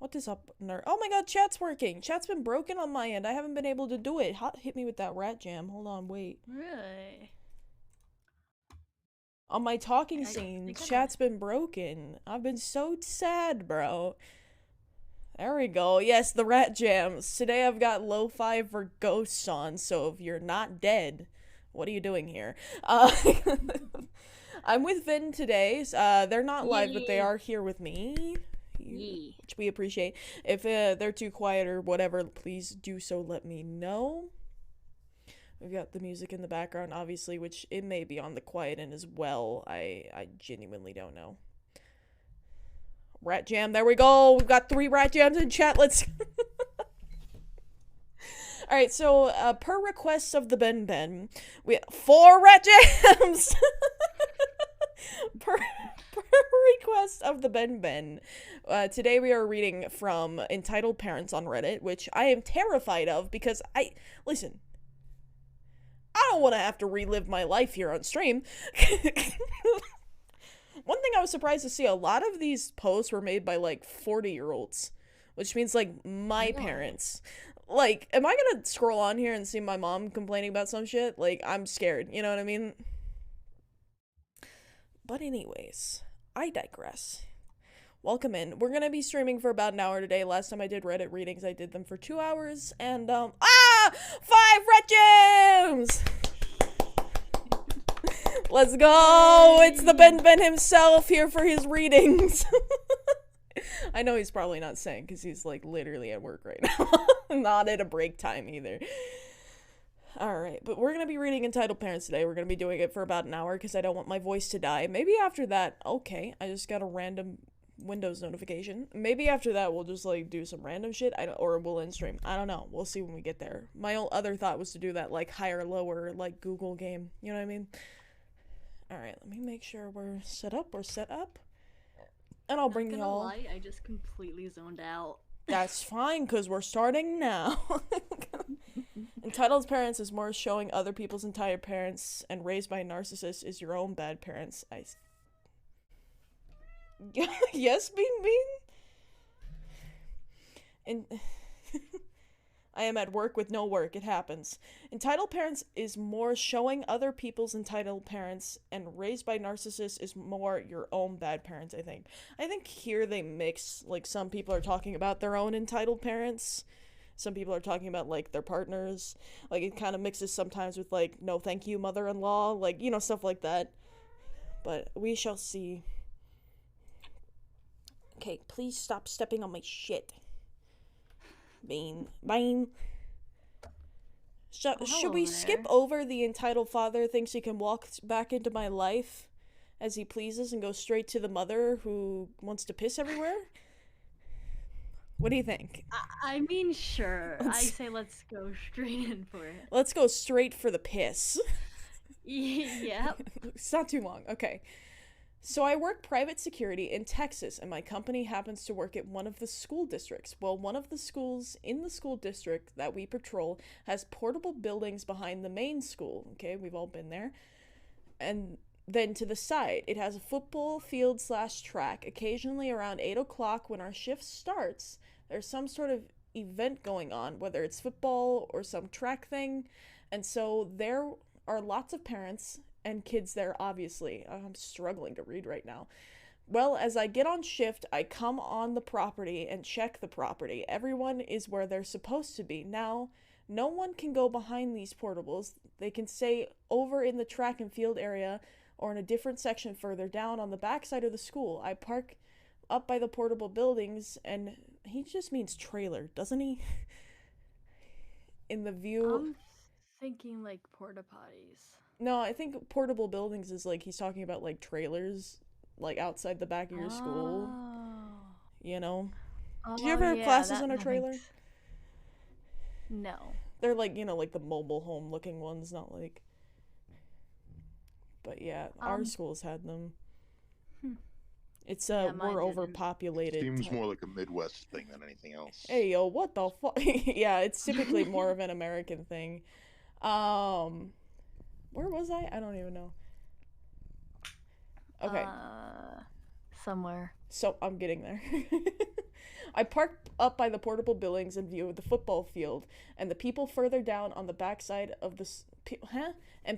What is up, nerd? Oh my god, chat's working. Chat's been broken on my end. I haven't been able to do it. Hit me with that rat jam. Hold on, wait. Really? On my talking I scenes, think I chat's been broken. I've been so sad, bro. There we go. Yes, the rat jams. Today I've got lo-fi for ghosts on, so if you're not dead, what are you doing here? I'm with Vin today. They're not live, but they Yay. are here with me, Yee. which we appreciate. If they're too quiet or whatever, please do so let me know. We've got the music in the background, obviously, which it may be on the quiet end as well. I genuinely don't know. Rat jam, there we go. We've got 3 rat jams in chat. Let's. Alright, so per request of the Ben, we have 4 rat jams! per request of the Ben. Today we are reading from Entitled Parents on Reddit, which I am terrified of because listen, I don't want to have to relive my life here on stream. One thing I was surprised to see, a lot of these posts were made by like 40-year-olds, which means like my parents. Like, am I gonna scroll on here and see my mom complaining about some shit? Like, I'm scared, you know what I mean? But anyways, I digress. Welcome in. We're gonna be streaming for about an hour today. Last time I did Reddit readings, I did them for 2 hours, and 5 red gems! Let's go! It's the Ben himself here for his readings. I know he's probably not saying because he's like literally at work right now. Not at a break time either. Alright, but we're gonna be reading Entitled Parents today. We're gonna be doing it for about an hour because I don't want my voice to die. Maybe after that, okay, I just got a random Windows notification. Maybe after that we'll just like do some random shit, or we'll end stream. I don't know. We'll see when we get there. My other thought was to do that like higher lower like Google game. You know what I mean? Alright, let me make sure we're set up. And I'll bring y'all. Lie, I just completely zoned out. That's fine, because we're starting now. Entitled Parents is more showing other people's entitled parents, and raised by narcissists is your own bad parents. Yes, Bean Bean? And I am at work with no work. It happens. Entitled Parents is more showing other people's entitled parents, and raised by narcissists is more your own bad parents, I think. I think here they mix, like, some people are talking about their own entitled parents. Some people are talking about, like, their partners. Like, it kind of mixes sometimes with, like, no thank you, mother-in-law. Like, you know, stuff like that. But we shall see. Okay, please stop stepping on my shit. Bean. Should we skip over the entitled father thinks he can walk back into my life as he pleases and go straight to the mother who wants to piss everywhere? What do you think? I mean, sure. I say let's go straight in for it. Let's go straight for the piss. Yep. It's not too long. Okay. So I work private security in Texas, and my company happens to work at one of the school districts. Well, one of the schools in the school district that we patrol has portable buildings behind the main school. Okay, we've all been there. And then to the side, it has a football field / track. Occasionally around 8 o'clock when our shift starts, there's some sort of event going on, whether it's football or some track thing. And so there are lots of parents and kids there, obviously. I'm struggling to read right now. Well, as I get on shift, I come on the property and check the property. Everyone is where they're supposed to be. Now, no one can go behind these portables. They can stay over in the track and field area or in a different section further down on the backside of the school. I park up by the portable buildings, and he just means trailer, doesn't he? In the view. I'm thinking like porta potties. No, I think portable buildings is like he's talking about like trailers, like outside the back of your school. You know? Did you ever have classes on a trailer? No. They're like, you know, like the mobile home looking ones, not like. But yeah, our schools had them. It's we're overpopulated. Seems more like a Midwest thing than anything else. Hey yo, what the fuck? Yeah, it's typically more of an American thing. Where was I? I don't even know. Okay. Somewhere. So I'm getting there. I parked up by the portable buildings in view of the football field, and the people further down on the backside of the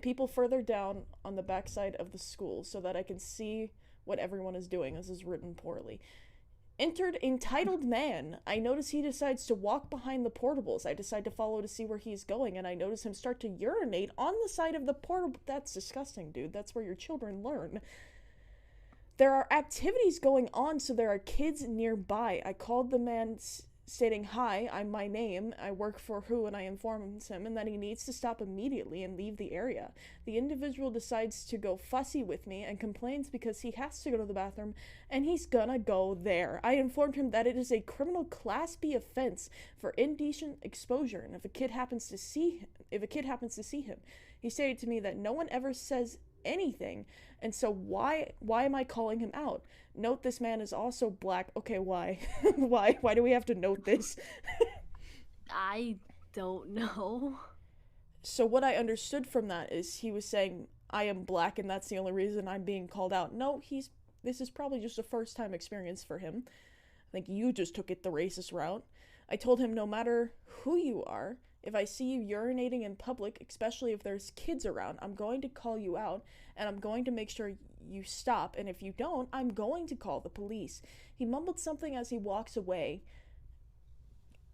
people further down on the backside of the school, so that I can see what everyone is doing. This is written poorly. Entered entitled man. I notice he decides to walk behind the portables. I decide to follow to see where he's going, and I notice him start to urinate on the side of the portable. That's disgusting, dude. That's where your children learn. There are activities going on, so there are kids nearby. I called the man stating, "Hi, I'm my name, I work for who," and I informed him and that he needs to stop immediately and leave the area. The individual decides to go fussy with me and complains because he has to go to the bathroom and he's gonna go there. I informed him that it is a criminal Class B offense for indecent exposure, and if a kid happens to see him, he stated to me that no one ever says anything, and so why am I calling him out? Note this man is also black. Okay, why? Why do we have to note this? I don't know. So what I understood from that is he was saying I am black and that's the only reason I'm being called out. No, this is probably just a first time experience for him. I think you just took it the racist route. I told him no matter who you are, if I see you urinating in public, especially if there's kids around, I'm going to call you out, and I'm going to make sure you stop, and if you don't, I'm going to call the police. He mumbled something as he walks away,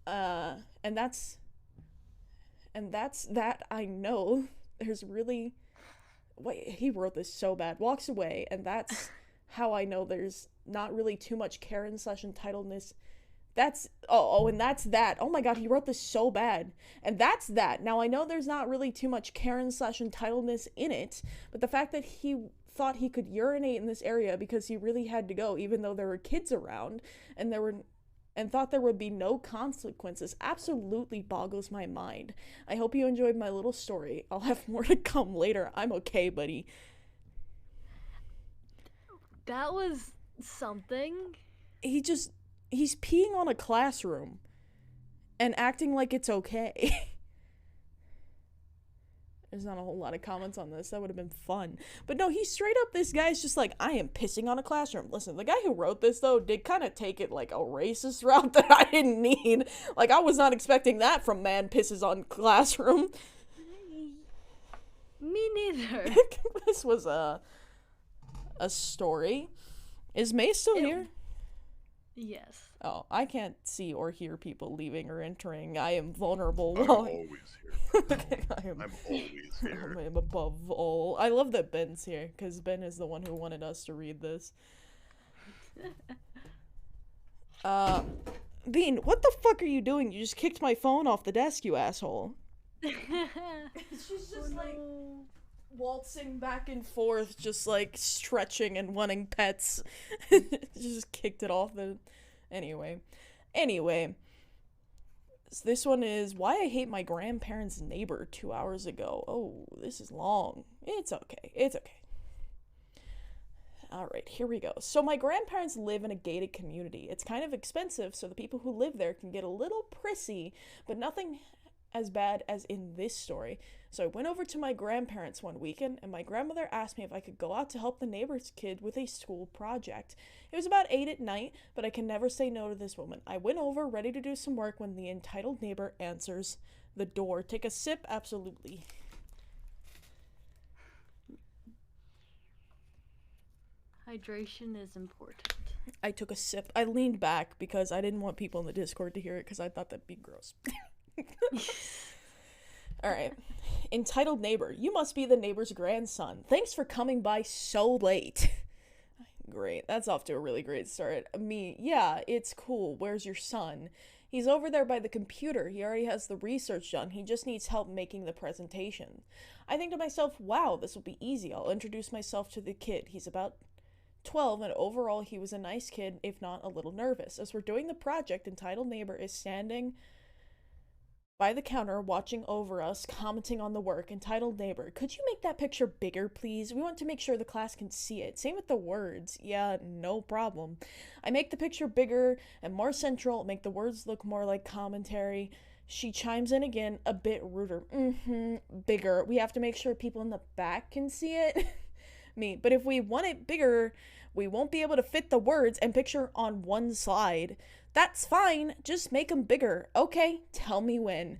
and that's that. I know there's really... Wait, he wrote this so bad. Walks away, and that's how I know there's not really too much Karen/entitledness. And that's that. Oh my god, he wrote this so bad. And that's that. Now, I know there's not really too much Karen/entitledness in it, but the fact that he thought he could urinate in this area because he really had to go, even though there were kids around, and thought there would be no consequences, absolutely boggles my mind. I hope you enjoyed my little story. I'll have more to come later. I'm okay, buddy. That was something. He's peeing on a classroom and acting like it's okay. There's not a whole lot of comments on this. That would have been fun. But no, he's straight up, this guy's just like, I am pissing on a classroom. Listen, the guy who wrote this, though, did kind of take it like a racist route that I didn't need. Like, I was not expecting that from man pisses on classroom. Me neither. This was a story. Is May still here? Yes. Oh, I can't see or hear people leaving or entering. I am vulnerable. I'm always here. Okay, I'm always here. I am above all. I love that Ben's here, because Ben is the one who wanted us to read this. Bean, what the fuck are you doing? You just kicked my phone off the desk, you asshole. She's just like waltzing back and forth, just like stretching and wanting pets. Just kicked it off the... Anyway, this one is why I hate my grandparents' neighbor 2 hours ago. Oh, this is long. It's okay. Alright, here we go. So my grandparents live in a gated community. It's kind of expensive, so the people who live there can get a little prissy, but nothing as bad as in this story. So I went over to my grandparents one weekend, and my grandmother asked me if I could go out to help the neighbor's kid with a school project. It was about 8 at night, but I can never say no to this woman. I went over, ready to do some work, when the entitled neighbor answers the door. Take a sip? Absolutely. Hydration is important. I took a sip. I leaned back because I didn't want people in the Discord to hear it because I thought that'd be gross. Alright. Entitled neighbor. You must be the neighbor's grandson. Thanks for coming by so late. Great. That's off to a really great start. Me, yeah, it's cool. Where's your son? He's over there by the computer. He already has the research done. He just needs help making the presentation. I think to myself, wow, this will be easy. I'll introduce myself to the kid. He's about 12, and overall he was a nice kid, if not a little nervous. As we're doing the project, entitled neighbor is standing by the counter, watching over us, commenting on the work. Entitled neighbor, could you make that picture bigger, please? We want to make sure the class can see it. Same with the words. Yeah, no problem. I make the picture bigger and more central, make the words look more like commentary. She chimes in again, a bit ruder. Bigger. We have to make sure people in the back can see it. Me, but if we want it bigger, We won't be able to fit the words and picture on one slide. That's fine, just make them bigger. Okay, tell me when.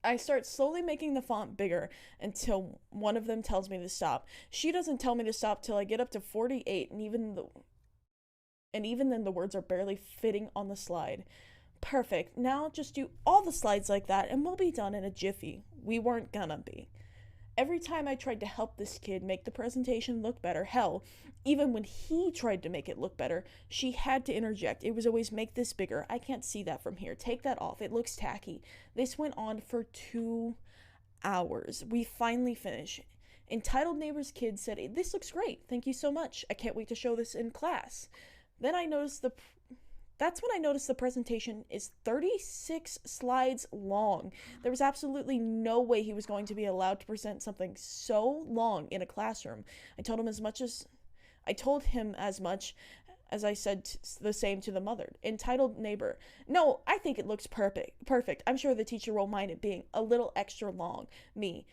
I start slowly making the font bigger until one of them tells me to stop. She doesn't tell me to stop till I get up to 48, and even then the words are barely fitting on the slide. Perfect. Now just do all the slides like that and we'll be done in a jiffy. We weren't gonna be. Every time I tried to help this kid make the presentation look better, hell, even when he tried to make it look better, she had to interject. It was always, make this bigger. I can't see that from here. Take that off. It looks tacky. This went on for 2 hours. We finally finish. Entitled Neighbor's kid said, "This looks great. Thank you so much. I can't wait to show this in class." Then I noticed that's when I noticed the presentation is 36 slides long. There was absolutely no way he was going to be allowed to present something so long in a classroom. I told him as much as I said the same to the mother. Entitled Neighbor: "No, I think it looks perfect. I'm sure the teacher won't mind it being a little extra long." Me: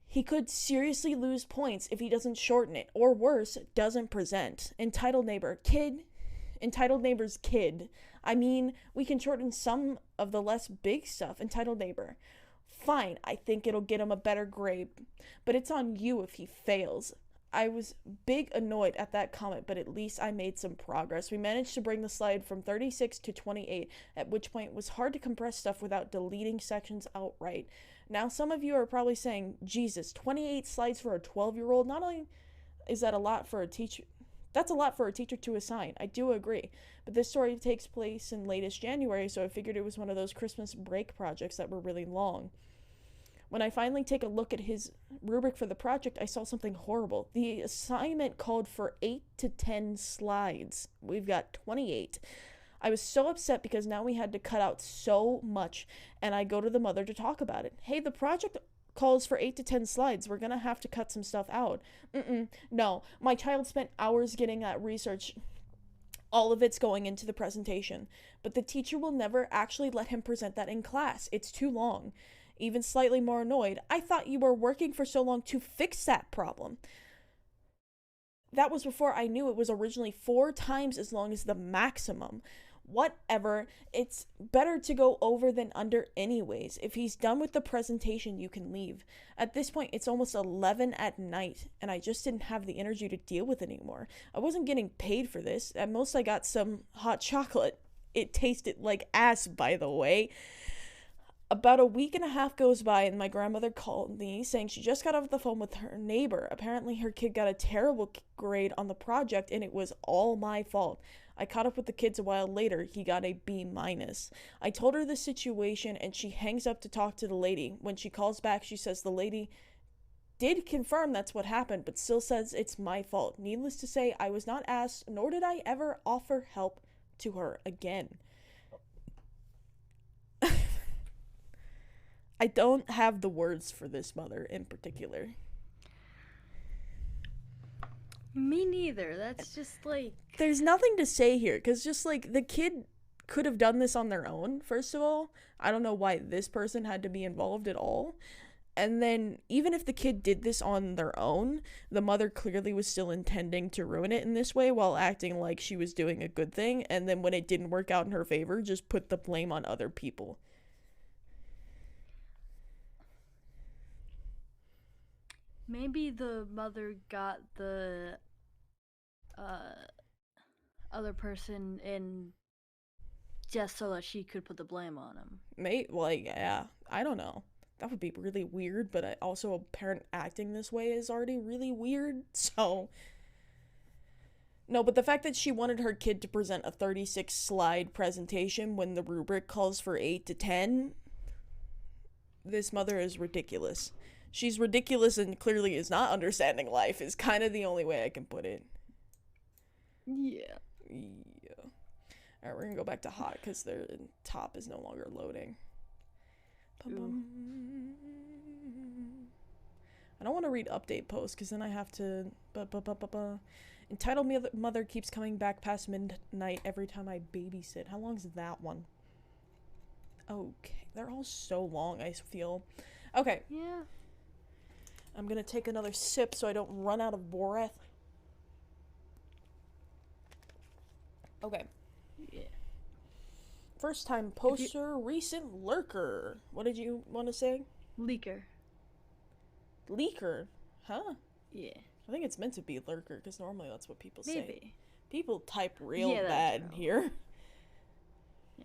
"He could seriously lose points if he doesn't shorten it, or worse, doesn't present." Entitled Neighbor's kid: "I mean, we can shorten some of the less big stuff." Entitled Neighbor: "Fine, I think it'll get him a better grade, but it's on you if he fails." I was big annoyed at that comment, but at least I made some progress. We managed to bring the slide from 36 to 28, at which point it was hard to compress stuff without deleting sections outright. Now, some of you are probably saying, Jesus, 28 slides for a 12-year-old? Not only is that a lot for a teacher, that's a lot for a teacher to assign. I do agree. But this story takes place in latest January, so I figured it was one of those Christmas break projects that were really long. When I finally take a look at his rubric for the project, I saw something horrible. The assignment called for 8 to 10 slides. We've got 28. I was so upset because now we had to cut out so much, and I go to the mother to talk about it. "Hey, the project calls for 8 to 10 slides. We're gonna have to cut some stuff out." No, my child spent hours getting that research. All of it's going into the presentation, but the teacher will never actually let him present that in class. It's too long. Even slightly more annoyed: "I thought you were working for so long to fix that problem." That was before I knew it was originally 4 times as long as the maximum. Whatever, it's better to go over than under anyways. If he's done with the presentation, you can leave. At this point, it's almost 11 at night, and I just didn't have the energy to deal with it anymore. I wasn't getting paid for this. At most, I got some hot chocolate. It tasted like ass, by the way. About a week and a half goes by, and my grandmother called me saying she just got off the phone with her neighbor. Apparently her kid got a terrible grade on the project, and it was all my fault. I caught up with the kids a while later. He got a B-. I told her the situation, and she hangs up to talk to the lady. When she calls back, she says the lady did confirm that's what happened, but still says it's my fault. Needless to say, I was not asked, nor did I ever offer help to her again. I don't have the words for this mother in particular. Me neither. That's just like... There's nothing to say here, because just like the kid could have done this on their own, first of all. I don't know why this person had to be involved at all. And then even if the kid did this on their own, the mother clearly was still intending to ruin it in this way while acting like she was doing a good thing. And then when it didn't work out in her favor, just put the blame on other people. Maybe the mother got the other person in just so that she could put the blame on him. Yeah, I don't know. That would be really weird, but also a parent acting this way is already really weird, so... No, but the fact that she wanted her kid to present a 36-slide presentation when the rubric calls for 8 to 10, this mother is ridiculous. She's ridiculous and clearly is not understanding life, is kind of the only way I can put it. Yeah. Alright, we're gonna go back to hot because their top is no longer loading. I don't want to read update posts because then I have to... Entitled mother keeps coming back past midnight every time I babysit. How long is that one? Okay, they're all so long, I feel. Okay. Yeah. I'm gonna take another sip so I don't run out of breath. Okay. Yeah. First time poster, recent lurker. What did you want to say? Leaker. Leaker. Huh? Yeah. I think it's meant to be lurker because normally that's what people say. Maybe. People type real Yeah, that's bad true. here. Yeah.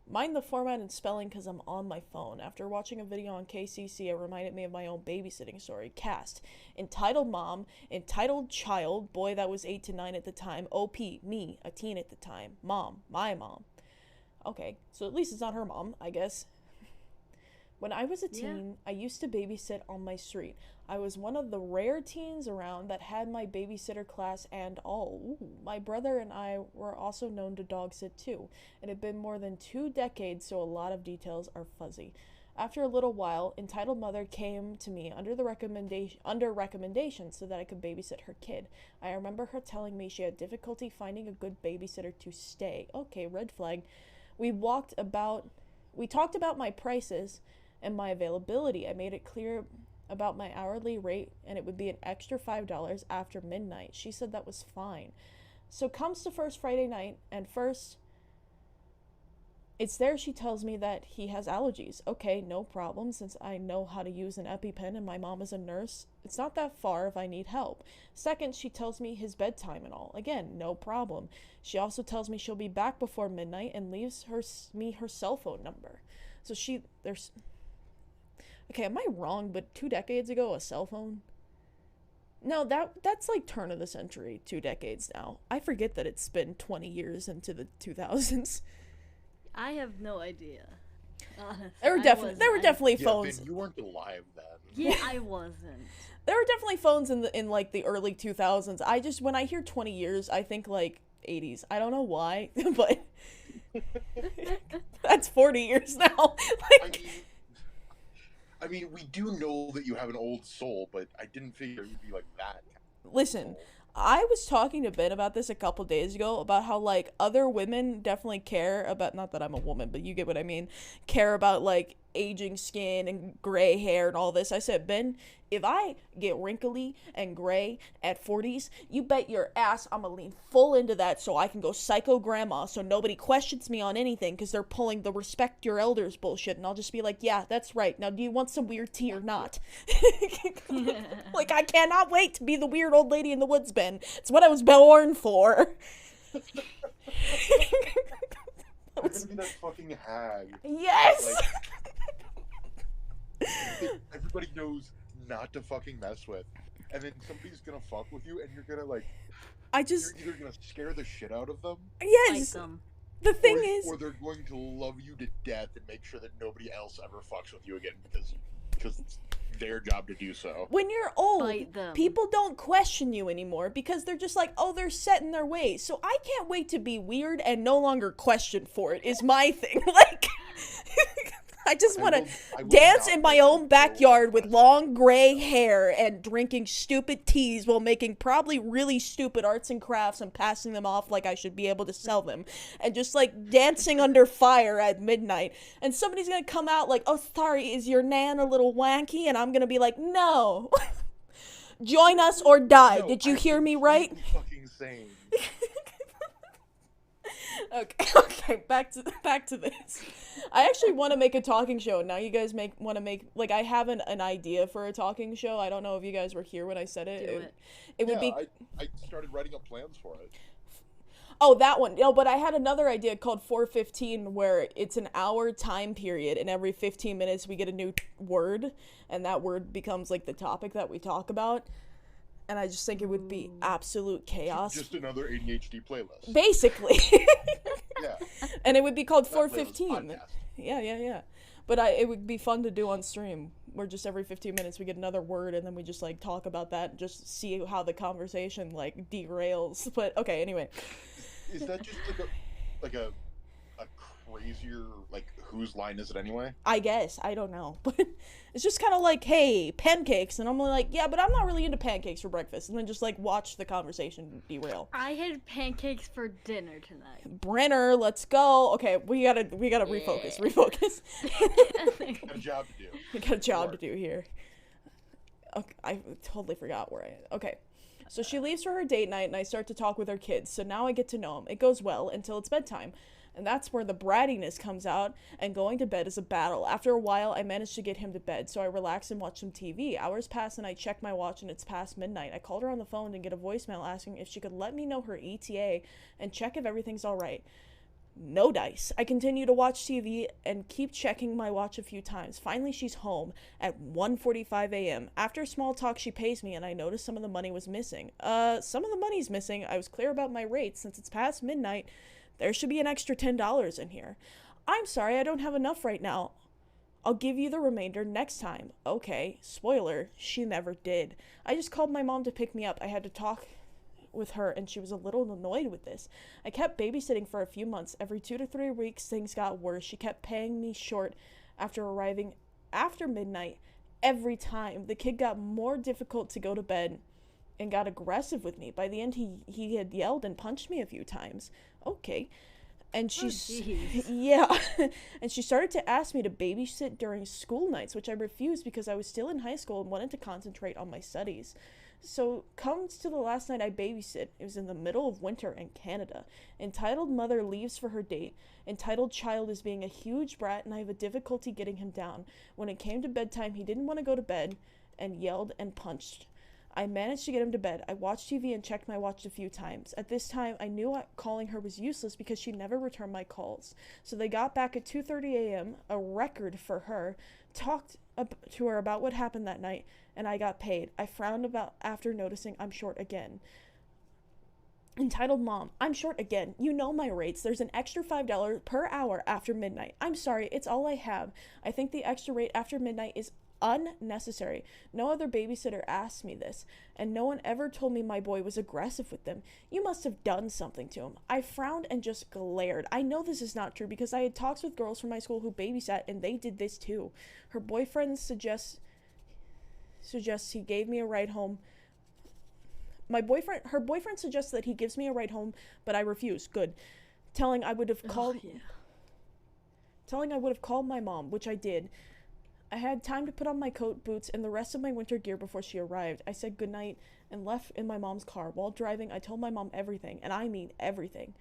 Mind the format and spelling because I'm on my phone. After watching a video on KCC, it reminded me of my own babysitting story. Cast. Entitled mom. Entitled child. Boy that was 8 to 9 at the time. OP. Me. A teen at the time. Mom. My mom. Okay. So at least it's not her mom, I guess. When I was a teen, I used to babysit on my street. I was one of the rare teens around that had my babysitter class and all. Ooh, my brother and I were also known to dog sit too. It had been more than 2 decades, so a lot of details are fuzzy. After a little while, entitled mother came to me under recommendation so that I could babysit her kid. I remember her telling me she had difficulty finding a good babysitter to stay. Okay, red flag. We talked about my prices and my availability. I made it clear about my hourly rate and it would be an extra $5 after midnight. She said that was fine. So comes to first Friday night, and first it's there she tells me that he has allergies. Okay, no problem, since I know how to use an EpiPen and my mom is a nurse. It's not that far if I need help. Second, she tells me his bedtime and all. Again, no problem. She also tells me she'll be back before midnight and leaves me her cell phone number. So okay, am I wrong, but 2 decades ago, a cell phone? No, that's like turn of the century, 2 decades now. I forget that it's been 20 years into the 2000s. I have no idea. Honestly, There were definitely phones. Ben, you weren't alive then. Yeah, I wasn't. There were definitely phones in like the early 2000s. When I hear 20 years, I think like 80s. I don't know why, but that's 40 years now. I mean, we do know that you have an old soul, but I didn't figure you'd be like that. Listen, I was talking to Ben about this a couple days ago, about how, like, other women definitely care about, not that I'm a woman, but you get what I mean, care about, like, aging skin and gray hair and all this. I said, Ben, if I get wrinkly and gray at 40s, you bet your ass I'm gonna lean full into that so I can go psycho grandma so nobody questions me on anything because they're pulling the respect your elders bullshit, and I'll just be like, yeah, that's right. Now, do you want some weird tea or not? Like, I cannot wait to be the weird old lady in the woods, Ben. It's what I was born for. I'm gonna be that fucking hag. Yes! Like, everybody knows not to fucking mess with, and then somebody's gonna fuck with you, and you're gonna like, you're either gonna scare the shit out of them, yes, the thing is, or they're going to love you to death and make sure that nobody else ever fucks with you again because it's their job to do so. When you're old, people don't question you anymore because they're just like, oh, they're set in their ways. So I can't wait to be weird and no longer questioned for it is my thing. Like, I just want to dance in my own backyard with long gray hair and drinking stupid teas while making probably really stupid arts and crafts and passing them off like I should be able to sell them. And just like dancing under fire at midnight. And somebody's going to come out like, oh, sorry, is your nan a little wanky? And I'm going to be like, no. Join us or die. Did you hear me right? Fucking sane. Okay, back to this. I actually want to make a talking show. Now you guys want to make, like, I have an idea for a talking show. I don't know if you guys were here when I said it. It would be. I started writing up plans for it. Oh, that one. No, but I had another idea called 415 where it's an hour time period and every 15 minutes we get a new word and that word becomes like the topic that we talk about. And I just think it would be absolute chaos. Just another ADHD playlist. Basically. Yeah. And it would be called 415. Yeah. But it would be fun to do on stream, where just every 15 minutes we get another word, and then we just, like, talk about that and just see how the conversation, like, derails. But, okay, anyway. Is that just, like a crazier, like, whose line is it anyway? I guess. I don't know. But it's just kind of like, hey, pancakes. And I'm like, yeah, but I'm not really into pancakes for breakfast. And then just, like, watch the conversation derail. I had pancakes for dinner tonight. Brenner, let's go. Okay, we gotta refocus. Got a job to do. We got a job to do here. Okay, I totally forgot where I. Okay. So she leaves for her date night, and I start to talk with her kids. So now I get to know them. It goes well until it's bedtime. And that's where the brattiness comes out, and going to bed is a battle. After a while, I manage to get him to bed, so I relax and watch some TV. Hours pass, and I check my watch, and it's past midnight. I called her on the phone and get a voicemail asking if she could let me know her ETA and check if everything's alright. No dice. I continue to watch TV and keep checking my watch a few times. Finally, she's home at 1:45 a.m. After small talk, she pays me, and I noticed some of the money was missing. Some of the money's missing. I was clear about my rates. Since it's past midnight, there should be an extra $10 in here. I'm sorry, I don't have enough right now. I'll give you the remainder next time. Okay, spoiler, she never did. I just called my mom to pick me up. I had to talk with her, and she was a little annoyed with this. I kept babysitting for a few months. Every 2 to 3 weeks, things got worse. She kept paying me short after arriving after midnight every time. The kid got more difficult to go to bed and got aggressive with me. By the end, he had yelled and punched me a few times. Okay. And yeah. And she started to ask me to babysit during school nights, which I refused because I was still in high school and wanted to concentrate on my studies. So comes to the last night I babysit. It was in the middle of winter in Canada. Entitled mother leaves for her date. Entitled child is being a huge brat, and I have a difficulty getting him down. When it came to bedtime, he didn't want to go to bed and yelled and punched. I managed to get him to bed. I watched TV and checked my watch a few times. At this time, I knew calling her was useless because she never returned my calls. So they got back at 2:30 a.m., a record for her, talked to her about what happened that night, and I got paid. I frowned about after noticing I'm short again. Entitled mom, I'm short again. You know my rates. There's an extra $5 per hour after midnight. I'm sorry, it's all I have. I think the extra rate after midnight is unnecessary. No other babysitter asked me this, and no one ever told me my boy was aggressive with them. You must have done something to him. I frowned and just glared. I know this is not true because I had talks with girls from my school who babysat, and they did this too. Her boyfriend suggests he gave me a ride home. Her boyfriend suggests that he gives me a ride home, but I refuse. Good. Telling I would have called my mom, which I did. I had time to put on my coat, boots, and the rest of my winter gear before she arrived. I said goodnight and left in my mom's car. While driving, I told my mom everything, and I mean everything.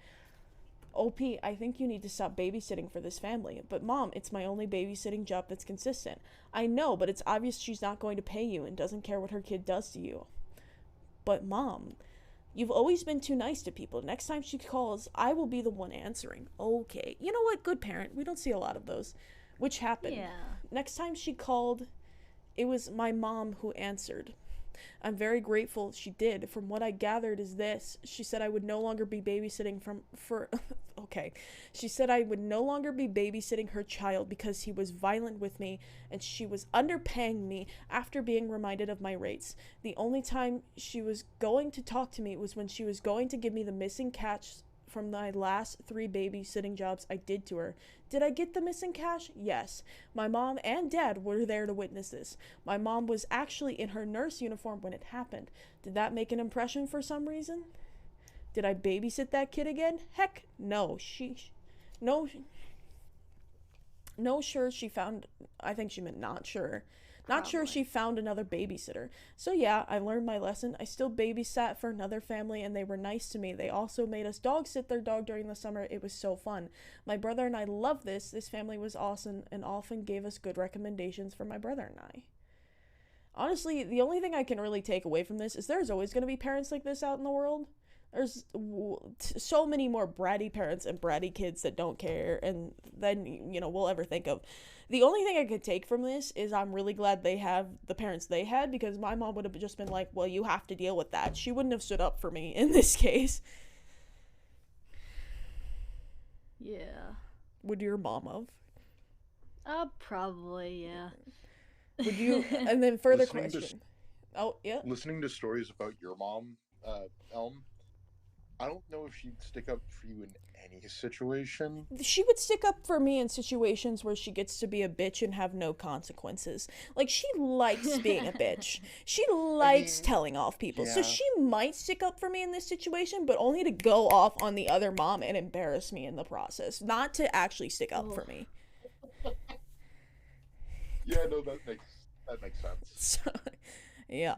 OP, I think you need to stop babysitting for this family. But Mom, it's my only babysitting job that's consistent. I know, but it's obvious she's not going to pay you and doesn't care what her kid does to you. But Mom, you've always been too nice to people. Next time she calls, I will be the one answering. Okay. You know what? Good parent. We don't see a lot of those. Which happened. Yeah. Next time she called, it was my mom who answered. I'm very grateful she did. From what I gathered is this. She said I would no longer be babysitting okay. She said I would no longer be babysitting her child because he was violent with me and she was underpaying me after being reminded of my rates. The only time she was going to talk to me was when she was going to give me the missing cash from my last 3 babysitting jobs I did to her. Did I get the missing cash? Yes. My mom and dad were there to witness this. My mom was actually in her nurse uniform when it happened. Did that make an impression for some reason? Did I babysit that kid again? Heck, no. Sure she found, I think she meant not sure. Not sure she found another babysitter. So yeah, I learned my lesson. I still babysat for another family and they were nice to me. They also made us dog sit their dog during the summer. It was so fun. My brother and I loved this. This family was awesome and often gave us good recommendations for my brother and I. Honestly, the only thing I can really take away from this is there's always going to be parents like this out in the world. There's so many more bratty parents and bratty kids that don't care and then, we'll ever think of. The only thing I could take from this is I'm really glad they have the parents they had because my mom would have just been like, well, you have to deal with that. She wouldn't have stood up for me in this case. Yeah. Would your mom have? Probably, yeah. Would you? And then further Listening question. Oh, yeah. Listening to stories about your mom, Elm, I don't know if she'd stick up for you in any situation. She would stick up for me in situations where she gets to be a bitch and have no consequences. Like, she likes being a bitch. She likes telling off people. Yeah. So she might stick up for me in this situation, but only to go off on the other mom and embarrass me in the process. Not to actually stick up for me. Yeah, no, that makes sense. So, Yeah.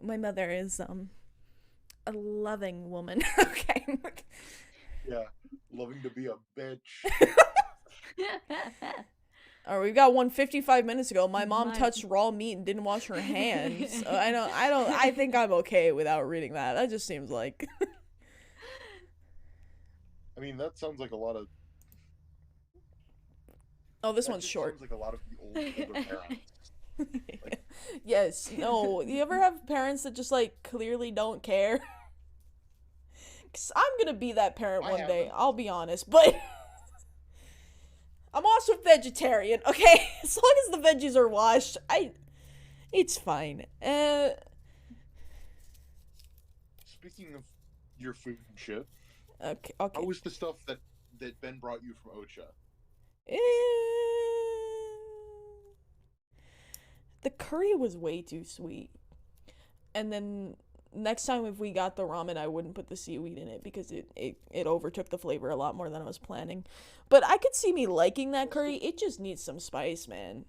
My mother is a loving woman. Okay. Yeah, loving to be a bitch. Or we got one 55 minutes ago. My mom touched raw meat and didn't wash her hands. I think I'm okay without reading that. That just seems like. I mean, that sounds like a lot of. Oh, this That one's just short. sounds like a lot of the older parents. Like, Yes. No. You ever have parents that just like clearly don't care? Cause I'm gonna be that parent one day. I'll be honest, but. I'm also vegetarian, okay? As long as the veggies are washed, it's fine. Speaking of your food and shit, Okay. how was the stuff that Ben brought you from Ocha? Eh, the curry was way too sweet. And then next time if we got the ramen, I wouldn't put the seaweed in it because it overtook the flavor a lot more than I was planning. But I could see me liking that curry. It just needs some spice, man.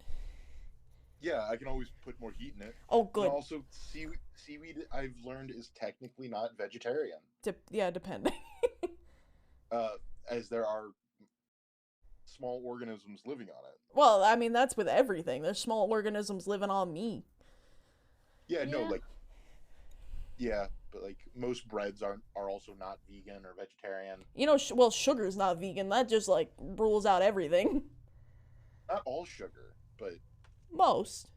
Yeah, I can always put more heat in it. Oh, good. And also, seaweed, I've learned, is technically not vegetarian. Yeah, depending. As there are small organisms living on it. Well, I mean, that's with everything. There's small organisms living on me. Yeah, no, like, yeah, but like most breads are also not vegan or vegetarian. You know, well, sugar's not vegan. That just like rules out everything. Not all sugar, but most.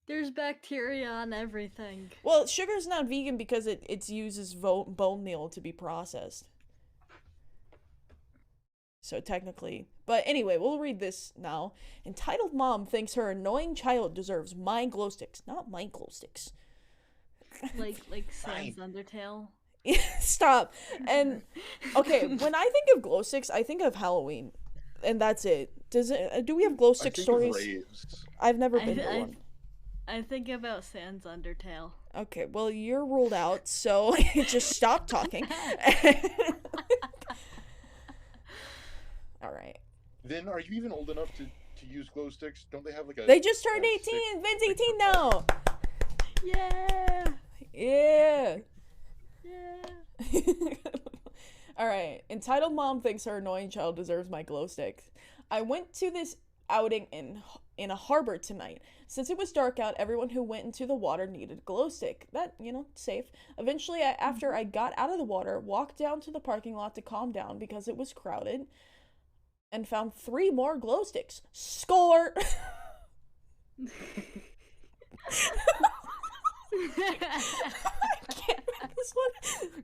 There's bacteria on everything. Well, sugar's not vegan because it uses bone meal to be processed. So technically. But anyway, we'll read this now. Entitled mom thinks her annoying child deserves my glow sticks, not my glow sticks. Like Sans Undertale. Stop. And okay, when I think of glow sticks, I think of Halloween, and that's it. Do we have glow stick stories? I've never been to one. I think about Sans Undertale. Okay, well you're ruled out, so just stop talking. All right. Then are you even old enough to use glow sticks? Don't they have like a? They just turned 18. Vin's 18 now. Yeah. Yeah. Yeah. All right. Entitled mom thinks her annoying child deserves my glow sticks. I went to this outing in a harbor tonight. Since it was dark out, everyone who went into the water needed a glow stick. That, safe. Eventually, after I got out of the water, walked down to the parking lot to calm down because it was crowded, and found 3 more glow sticks. Score! I can't read this one.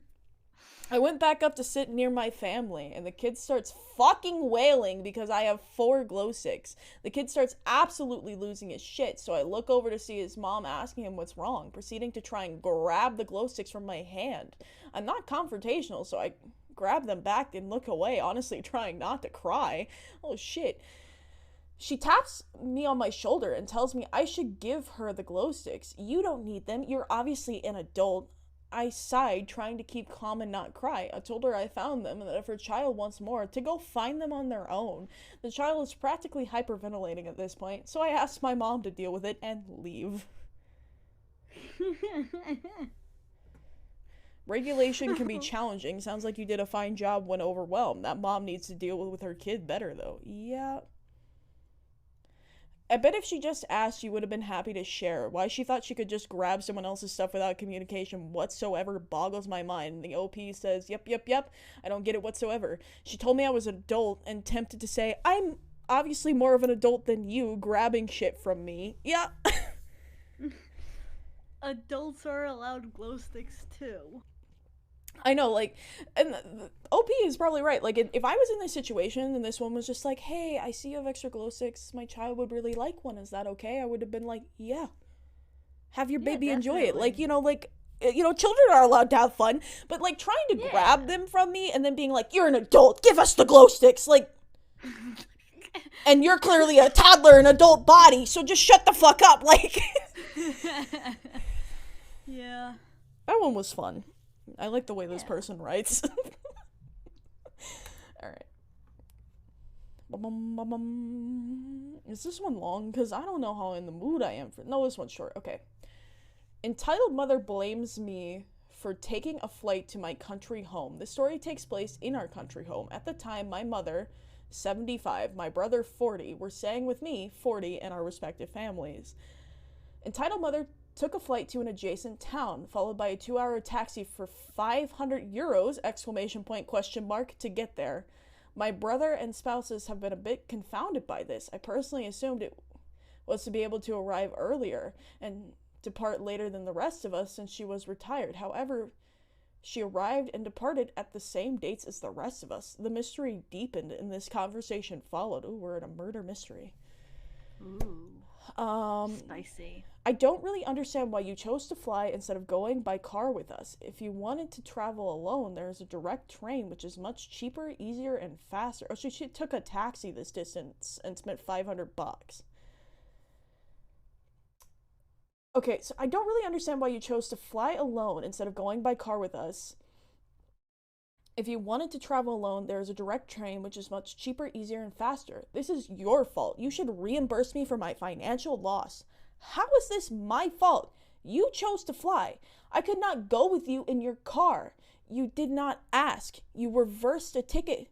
I went back up to sit near my family, and the kid starts fucking wailing because I have 4 glow sticks. The kid starts absolutely losing his shit, so I look over to see his mom asking him what's wrong, proceeding to try and grab the glow sticks from my hand. I'm not confrontational, so I grab them back and look away, honestly trying not to cry. Oh shit. She taps me on my shoulder and tells me I should give her the glow sticks. You don't need them. You're obviously an adult. I sighed, trying to keep calm and not cry. I told her I found them and that if her child wants more, to go find them on their own. The child is practically hyperventilating at this point, so I asked my mom to deal with it and leave. Regulation can be challenging. Sounds like you did a fine job when overwhelmed. That mom needs to deal with her kid better, though. Yeah. I bet if she just asked, you would have been happy to share. Why she thought she could just grab someone else's stuff without communication whatsoever boggles my mind. The OP says, yep, I don't get it whatsoever. She told me I was an adult and tempted to say, I'm obviously more of an adult than you, grabbing shit from me. Yeah. Adults are allowed glow sticks too. I know, and OP is probably right. If I was in this situation and this one was just like, hey, I see you have extra glow sticks, my child would really like one, is that okay? I would have been like, yeah. Have your baby enjoy it. Children are allowed to have fun, but, trying to grab them from me and then being like, you're an adult, give us the glow sticks, and you're clearly a toddler in an adult body, so just shut the fuck up, Yeah. That one was fun. I like the way this person writes. Alright. Is this one long? Because I don't know how in the mood I am for. No, this one's short. Okay. Entitled mother blames me for taking a flight to my country home. The story takes place in our country home. At the time, my mother, 75, my brother, 40, were staying with me, 40, and our respective families. Entitled mother took a flight to an adjacent town, followed by a 2-hour taxi for 500 euros, exclamation point, question mark, to get there. My brother and spouses have been a bit confounded by this. I personally assumed it was to be able to arrive earlier and depart later than the rest of us since she was retired. However, she arrived and departed at the same dates as the rest of us. The mystery deepened and this conversation followed. Ooh, we're in a murder mystery. Ooh. Spicy. I don't really understand why you chose to fly instead of going by car with us. If you wanted to travel alone, there is a direct train which is much cheaper, easier, and faster. Oh, she took a taxi this distance and spent $500. Okay, so I don't really understand why you chose to fly alone instead of going by car with us. If you wanted to travel alone, there is a direct train which is much cheaper, easier, and faster. This is your fault. You should reimburse me for my financial loss. How is this my fault? You chose to fly. I could not go with you in your car. You did not ask. You reversed a ticket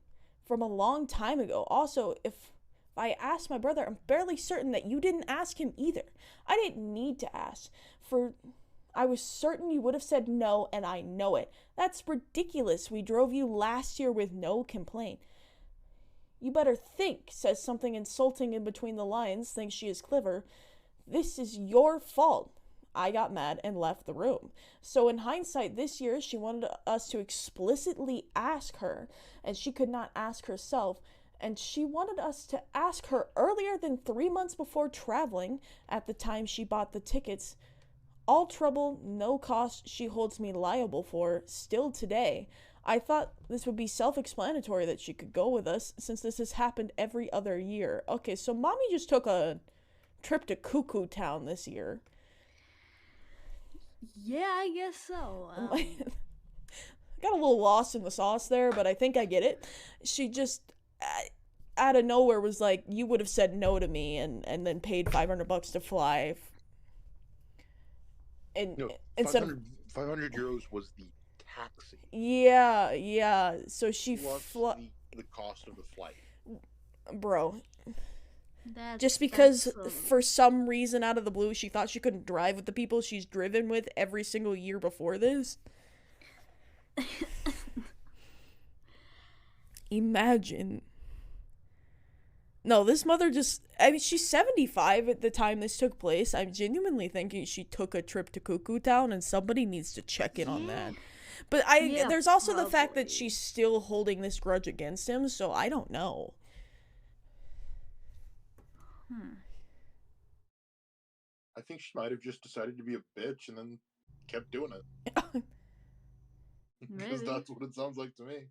from a long time ago. Also, if I asked my brother, I'm fairly certain that you didn't ask him either. I didn't need to ask, for I was certain you would have said no, and I know it. That's ridiculous. We drove you last year with no complaint. You better think, says something insulting in between the lines, thinks she is clever. This is your fault. I got mad and left the room. So in hindsight, this year she wanted us to explicitly ask her, and she could not ask herself, and she wanted us to ask her earlier than 3 months before traveling at the time she bought the tickets. All trouble, no cost she holds me liable for, still today. I thought this would be self-explanatory that she could go with us, since this has happened every other year. Okay, so mommy just took a trip to Cuckoo Town this year. Yeah, I guess so. Got a little lost in the sauce there, but I think I get it. She just, out of nowhere, was like, you would have said no to me, and then paid $500 to fly. And no, instead of 500 euros was the taxi. Yeah. So she the cost of the flight. Bro. Just because that's for some reason out of the blue she thought she couldn't drive with the people she's driven with every single year before this. Imagine. No, this mother she's 75 at the time this took place. I'm genuinely thinking she took a trip to Cuckoo Town, and somebody needs to check in on that. But there's also the fact that she's still holding this grudge against him, so I don't know. I think she might have just decided to be a bitch and then kept doing it. Because that's what it sounds like to me.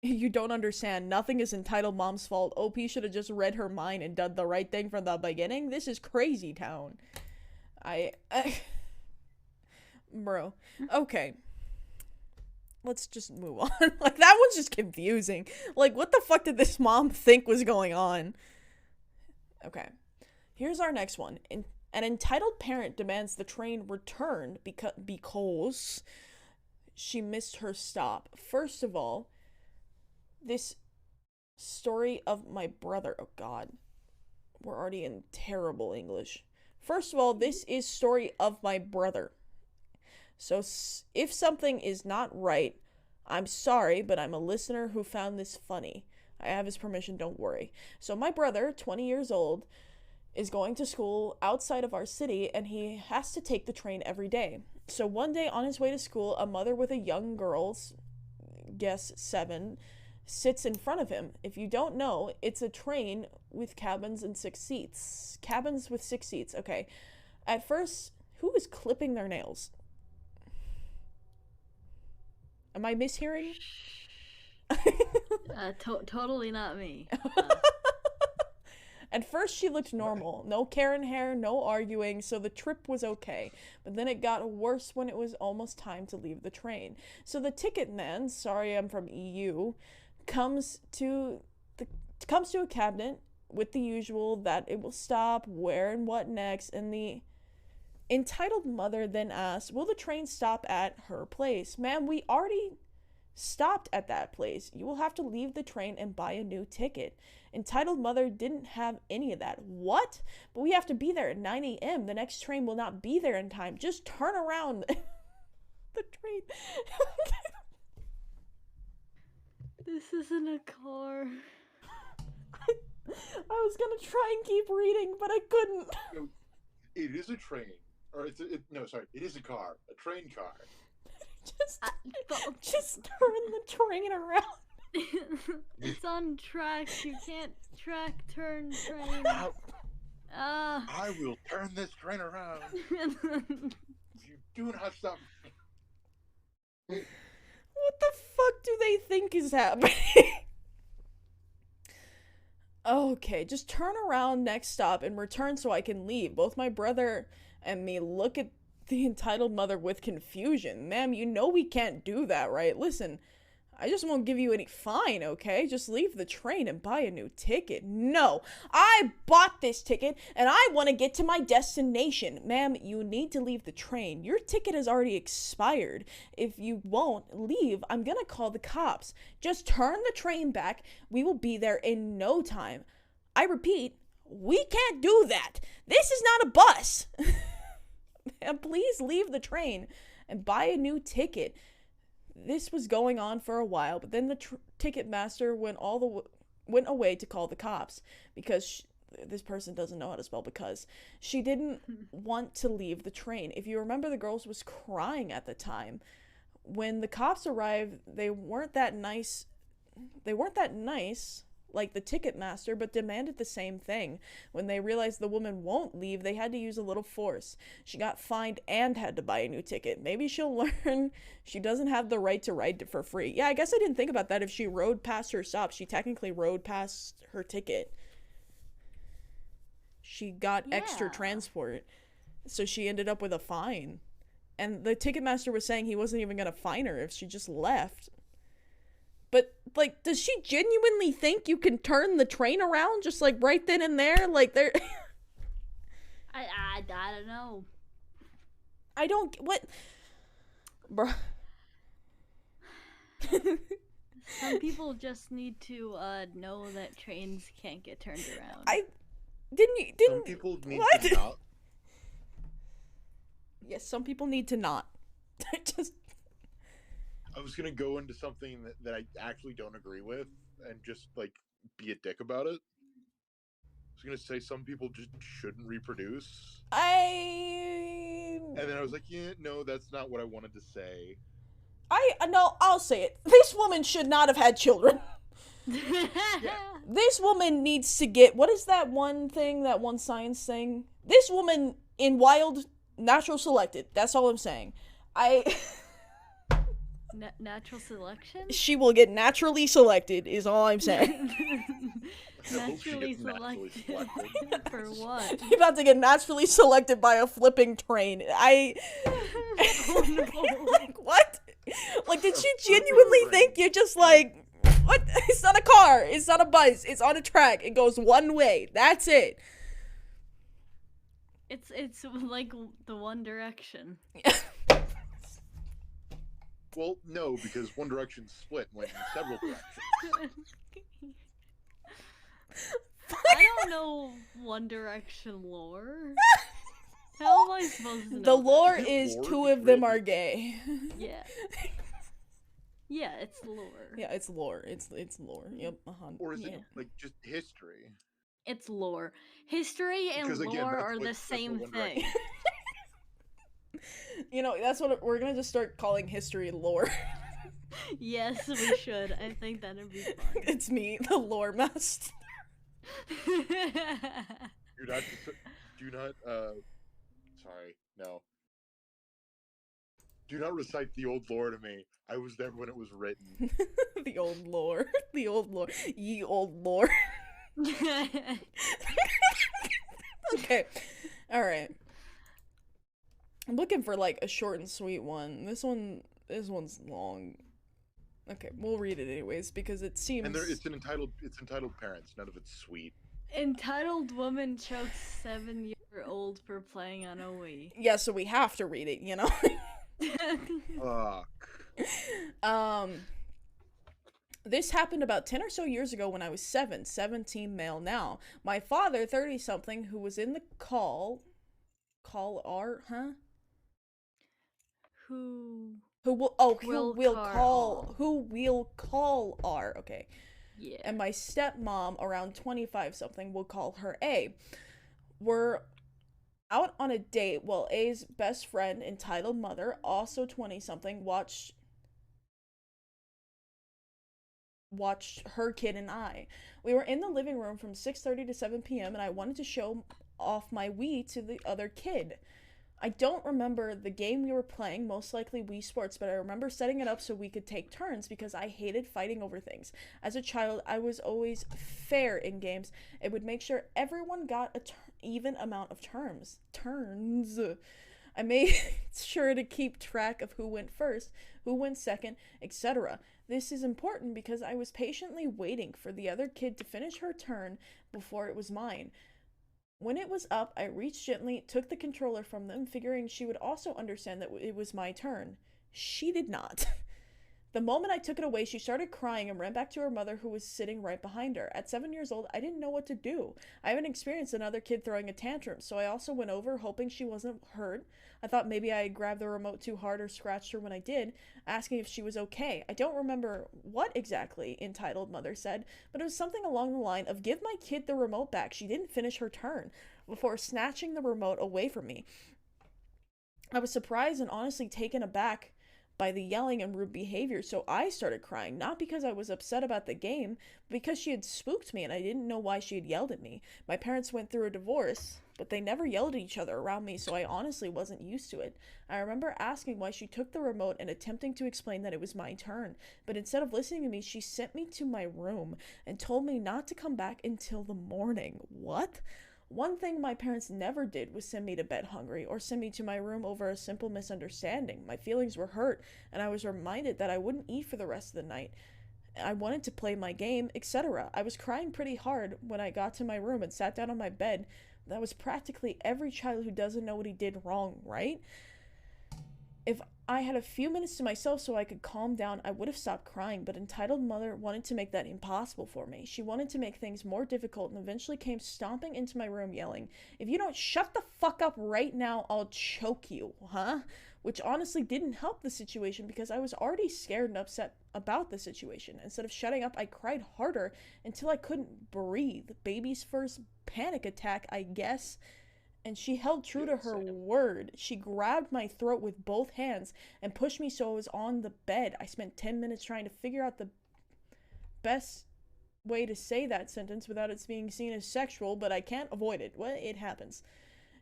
You don't understand. Nothing is entitled mom's fault. OP should have just read her mind and done the right thing from the beginning. This is crazy town. Bro. Okay. Let's just move on. Like, that one's just confusing. Like, what the fuck did this mom think was going on? Okay. Here's our next one. An entitled parent demands the train returned because she missed her stop. First of all, this story of my brother. Oh, God. We're already in terrible English. First of all, this is story of my brother. So if something is not right, I'm sorry, but I'm a listener who found this funny. I have his permission, don't worry. So my brother, 20 years old, is going to school outside of our city, and he has to take the train every day. So one day on his way to school, a mother with a young girl, guess 7, sits in front of him. If you don't know, it's a train with cabins and 6 seats. Cabins with 6 seats, okay. At first, who is clipping their nails? Am I mishearing? Totally not me. At first, she looked normal. No Karen hair, no arguing, so the trip was okay. But then it got worse when it was almost time to leave the train. So the ticket man, sorry I'm from EU, comes to a cabinet with the usual that it will stop, where and what next, and the entitled mother then asks, will the train stop at her place? Ma'am, we already stopped at that place. You will have to leave the train and buy a new ticket. Entitled mother didn't have any of that. What? But we have to be there at 9 a.m. The next train will not be there in time. Just turn around. The train. This isn't a car. I was gonna try and keep reading, but I couldn't. No, it is a train. Or it is a car. A train car. Just turn the train around. It's on tracks. You can't turn train. I will turn this train around. You do not stop. What the fuck do they think is happening? Okay, just turn around next stop and return so I can leave. Both my brother and me look at the entitled mother with confusion. Ma'am, you know we can't do that, right? Listen, I just won't give you any fine, okay? Just leave the train and buy a new ticket. No, I bought this ticket and I want to get to my destination. Ma'am, you need to leave the train. Your ticket has already expired. If you won't leave, I'm gonna call the cops. Just turn the train back. We will be there in no time. I repeat, we can't do that. This is not a bus. Ma'am, please leave the train and buy a new ticket. This was going on for a while, but then the ticket master went away to call the cops because this person doesn't know how to spell because she didn't want to leave the train. If you remember, the girls was crying at the time. When the cops arrived, they weren't that nice like the ticket master, but demanded the same thing. When they realized the woman won't leave, they had to use a little force. She got fined and had to buy a new ticket. Maybe she'll learn she doesn't have the right to ride for free. Yeah, I guess I didn't think about that. If she rode past her stop, she technically rode past her ticket. She got extra transport, so she ended up with a fine. And the ticket master was saying he wasn't even gonna fine her if she just left. But, like, does she genuinely think you can turn the train around just, like, right then and there? Like, there... I don't know. I don't... What? Bruh. Some people just need to, know that trains can't get turned around. Some people need what? to not. Yes, some people need to not. I was gonna go into something that I actually don't agree with and just, like, be a dick about it. I was gonna say some people just shouldn't reproduce. And then I was like, yeah, no, that's not what I wanted to say. No, I'll say it. This woman should not have had children. Yeah. This woman needs to get, what is that one thing, that one science thing? This woman in wild, natural selected. That's all I'm saying. Natural selection? She will get naturally selected, is all I'm saying. Naturally selected? For what? You're about to get naturally selected by a flipping train. Oh, no. Like, what? Like, did she genuinely think you're just like, what? It's not a car. It's not a bus. It's on a track. It goes one way. That's it. It's like the One Direction. Well, no, because One Direction split and went in several directions. I don't know One Direction lore. How am I supposed to know? The lore that? is Lore? two of them are gay. Yeah. Yeah, it's lore. Yeah, it's lore. It's lore. Yep. Or is it, like, just history? It's lore. History and Because, again, lore that's are what- the that's same what One thing. Direction You know, that's what we're gonna just start calling history lore. Yes, we should. I think that'd be fun. It's me, the lore master. Sorry, no. Do not recite the old lore to me. I was there when it was written. The old lore. The old lore. Ye old lore. Okay. All right. I'm looking for like a short and sweet one. This one's long. Okay, we'll read it anyways because it seems. And it's entitled parents. None of it's sweet. Entitled woman chokes 7-year-old for playing on a Wii. Yeah, so we have to read it, you know. Fuck. This happened about 10 or so years ago when I was 17 male now. My father, 30-something, who was in the call R, huh? Who will call R, okay. Yeah. And my stepmom, around 25-something, will call her A. We're out on a date while A's best friend, entitled mother, also 20-something, watched her kid and I. We were in the living room from 6:30 to 7 p.m. and I wanted to show off my Wii to the other kid. I don't remember the game we were playing, most likely Wii Sports, but I remember setting it up so we could take turns because I hated fighting over things. As a child, I was always fair in games. It would make sure everyone got an even amount of turns. I made sure to keep track of who went first, who went second, etc. This is important because I was patiently waiting for the other kid to finish her turn before it was mine. When it was up, I reached gently, took the controller from them, figuring she would also understand that it was my turn. She did not. The moment I took it away, she started crying and ran back to her mother, who was sitting right behind her. At 7 years old, I didn't know what to do. I haven't experienced another kid throwing a tantrum, so I also went over, hoping she wasn't hurt. I thought maybe I had grabbed the remote too hard or scratched her when I did, asking if she was okay. I don't remember what exactly, entitled mother said, but it was something along the line of, give my kid the remote back. She didn't finish her turn, before snatching the remote away from me. I was surprised and honestly taken aback by the yelling and rude behavior, so I started crying, not because I was upset about the game, but because she had spooked me and I didn't know why she had yelled at me. My parents went through a divorce, but they never yelled at each other around me, so I honestly wasn't used to it. I remember asking why she took the remote and attempting to explain that it was my turn, but instead of listening to me, she sent me to my room and told me not to come back until the morning. What? One thing my parents never did was send me to bed hungry or send me to my room over a simple misunderstanding. My feelings were hurt, and I was reminded that I wouldn't eat for the rest of the night. I wanted to play my game, etc. I was crying pretty hard when I got to my room and sat down on my bed. That was practically every child who doesn't know what he did wrong, right? If I had a few minutes to myself so I could calm down, I would have stopped crying, but entitled mother wanted to make that impossible for me. She wanted to make things more difficult and eventually came stomping into my room yelling, "If you don't shut the fuck up right now, I'll choke you, huh?" Which honestly didn't help the situation because I was already scared and upset about the situation. Instead of shutting up, I cried harder until I couldn't breathe. Baby's first panic attack, I guess. And she held true to her word. She grabbed my throat with both hands and pushed me so I was on the bed. I spent 10 minutes trying to figure out the best way to say that sentence without it being seen as sexual, but I can't avoid it. Well, it happens.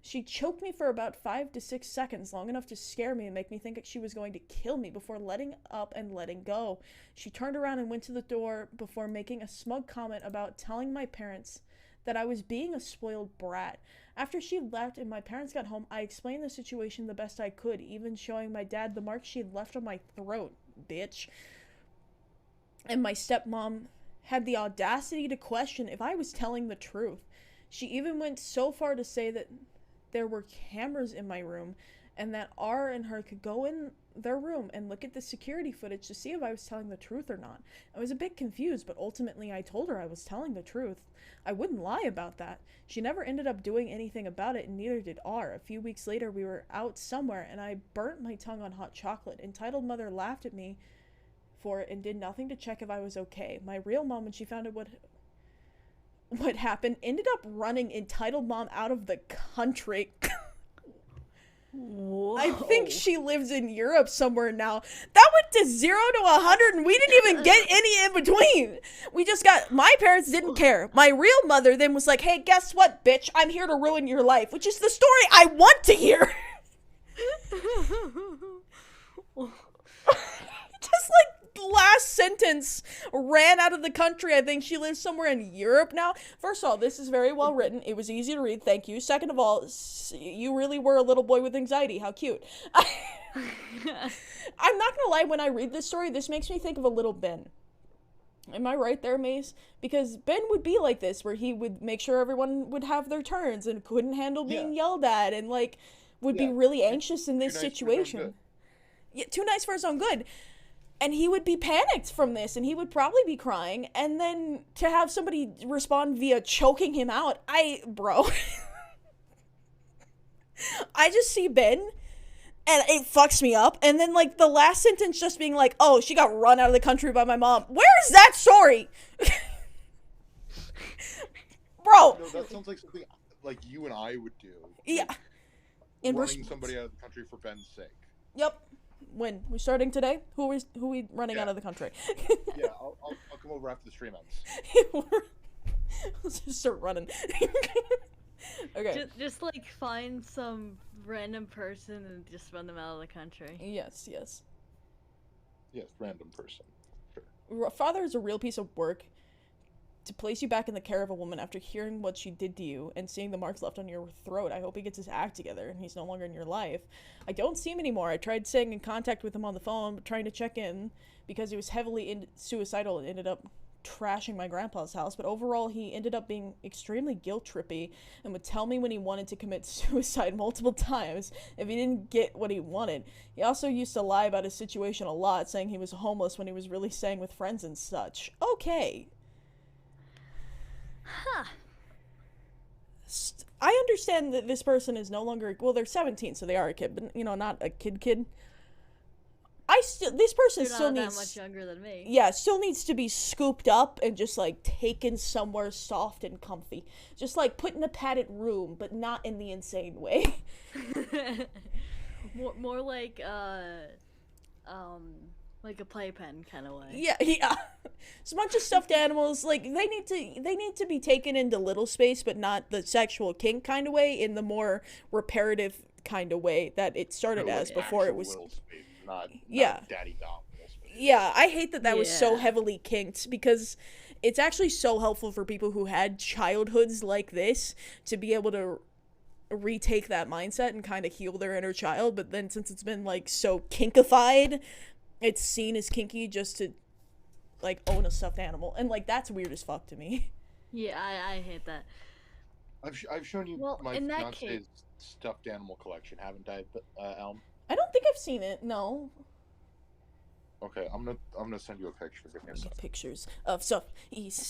She choked me for about 5 to 6 seconds, long enough to scare me and make me think she was going to kill me before letting up and letting go. She turned around and went to the door before making a smug comment about telling my parents that I was being a spoiled brat. After she left and my parents got home, I explained the situation the best I could, even showing my dad the mark she had left on my throat, bitch. And my stepmom had the audacity to question if I was telling the truth. She even went so far to say that there were cameras in my room and that R and her could go in their room and look at the security footage to see if I was telling the truth or not. I was a bit confused, but ultimately I told her I was telling the truth. I wouldn't lie about that. She never ended up doing anything about it, and neither did R. A few weeks later, we were out somewhere, and I burnt my tongue on hot chocolate. Entitled mother laughed at me for it and did nothing to check if I was okay. My real mom, when she found out what happened, ended up running entitled mom out of the country. Whoa. I think she lives in Europe somewhere now. That went to 0 to 100 and we didn't even get any in between. We just got, my parents didn't care. My real mother then was like, "Hey, guess what, bitch? I'm here to ruin your life," which is the story I want to hear. Just like last sentence ran out of the country. I think she lives somewhere in Europe now. First of all, this is very well written. It was easy to read. Thank you. Second of all, you really were a little boy with anxiety. How cute. I'm not gonna lie, when I read this story, this makes me think of a little Ben. Am I right there, Mace? Because Ben would be like this, where he would make sure everyone would have their turns and couldn't handle being yelled at and, like, would be really anxious in this situation. Yeah, too nice for his own good. And he would be panicked from this, and he would probably be crying, and then to have somebody respond via choking him out, bro. I just see Ben, and it fucks me up, and then, like, the last sentence just being like, oh, she got run out of the country by my mom. Where's that story? Bro. No, that sounds like something, like, you and I would do. Yeah. Running somebody out of the country for Ben's sake. Yep. When? We're starting today? Who are we running out of the country? Yeah, I'll come over after the stream ends. Let's just start running. Okay. Just like find some random person and just run them out of the country. Yes, yes. Yes, random person. Sure. Father is a real piece of work. To place you back in the care of a woman after hearing what she did to you and seeing the marks left on your throat. I hope he gets his act together and he's no longer in your life. I don't see him anymore. I tried staying in contact with him on the phone, trying to check in because he was heavily suicidal and ended up trashing my grandpa's house. But overall, he ended up being extremely guilt-trippy and would tell me when he wanted to commit suicide multiple times if he didn't get what he wanted. He also used to lie about his situation a lot, saying he was homeless when he was really staying with friends and such. Okay. Huh. I understand that this person is no longer, well, they're 17, so they are a kid, but, you know, not a kid. This person They're still not needs, that much younger than me. Yeah, still needs to be scooped up and just, like, taken somewhere soft and comfy. Just, like, put in a padded room, but not in the insane way. more like a playpen kind of way. Yeah. It's a bunch of stuffed animals. Like, they need to be taken into little space, but not the sexual kink kind of way, in the more reparative kind of way that it started as before it was. Space, not daddy doll. Yeah, I hate that was so heavily kinked, because it's actually so helpful for people who had childhoods like this to be able to retake that mindset and kind of heal their inner child. But then since it's been, like, so kinkified, it's seen as kinky just to, like, own a stuffed animal, and, like, that's weird as fuck to me. Yeah, I hate that. I've shown you my fiance's stuffed animal collection, haven't I, Elm? I don't think I've seen it. No. Okay, I'm gonna send you a picture. Pictures of stuff.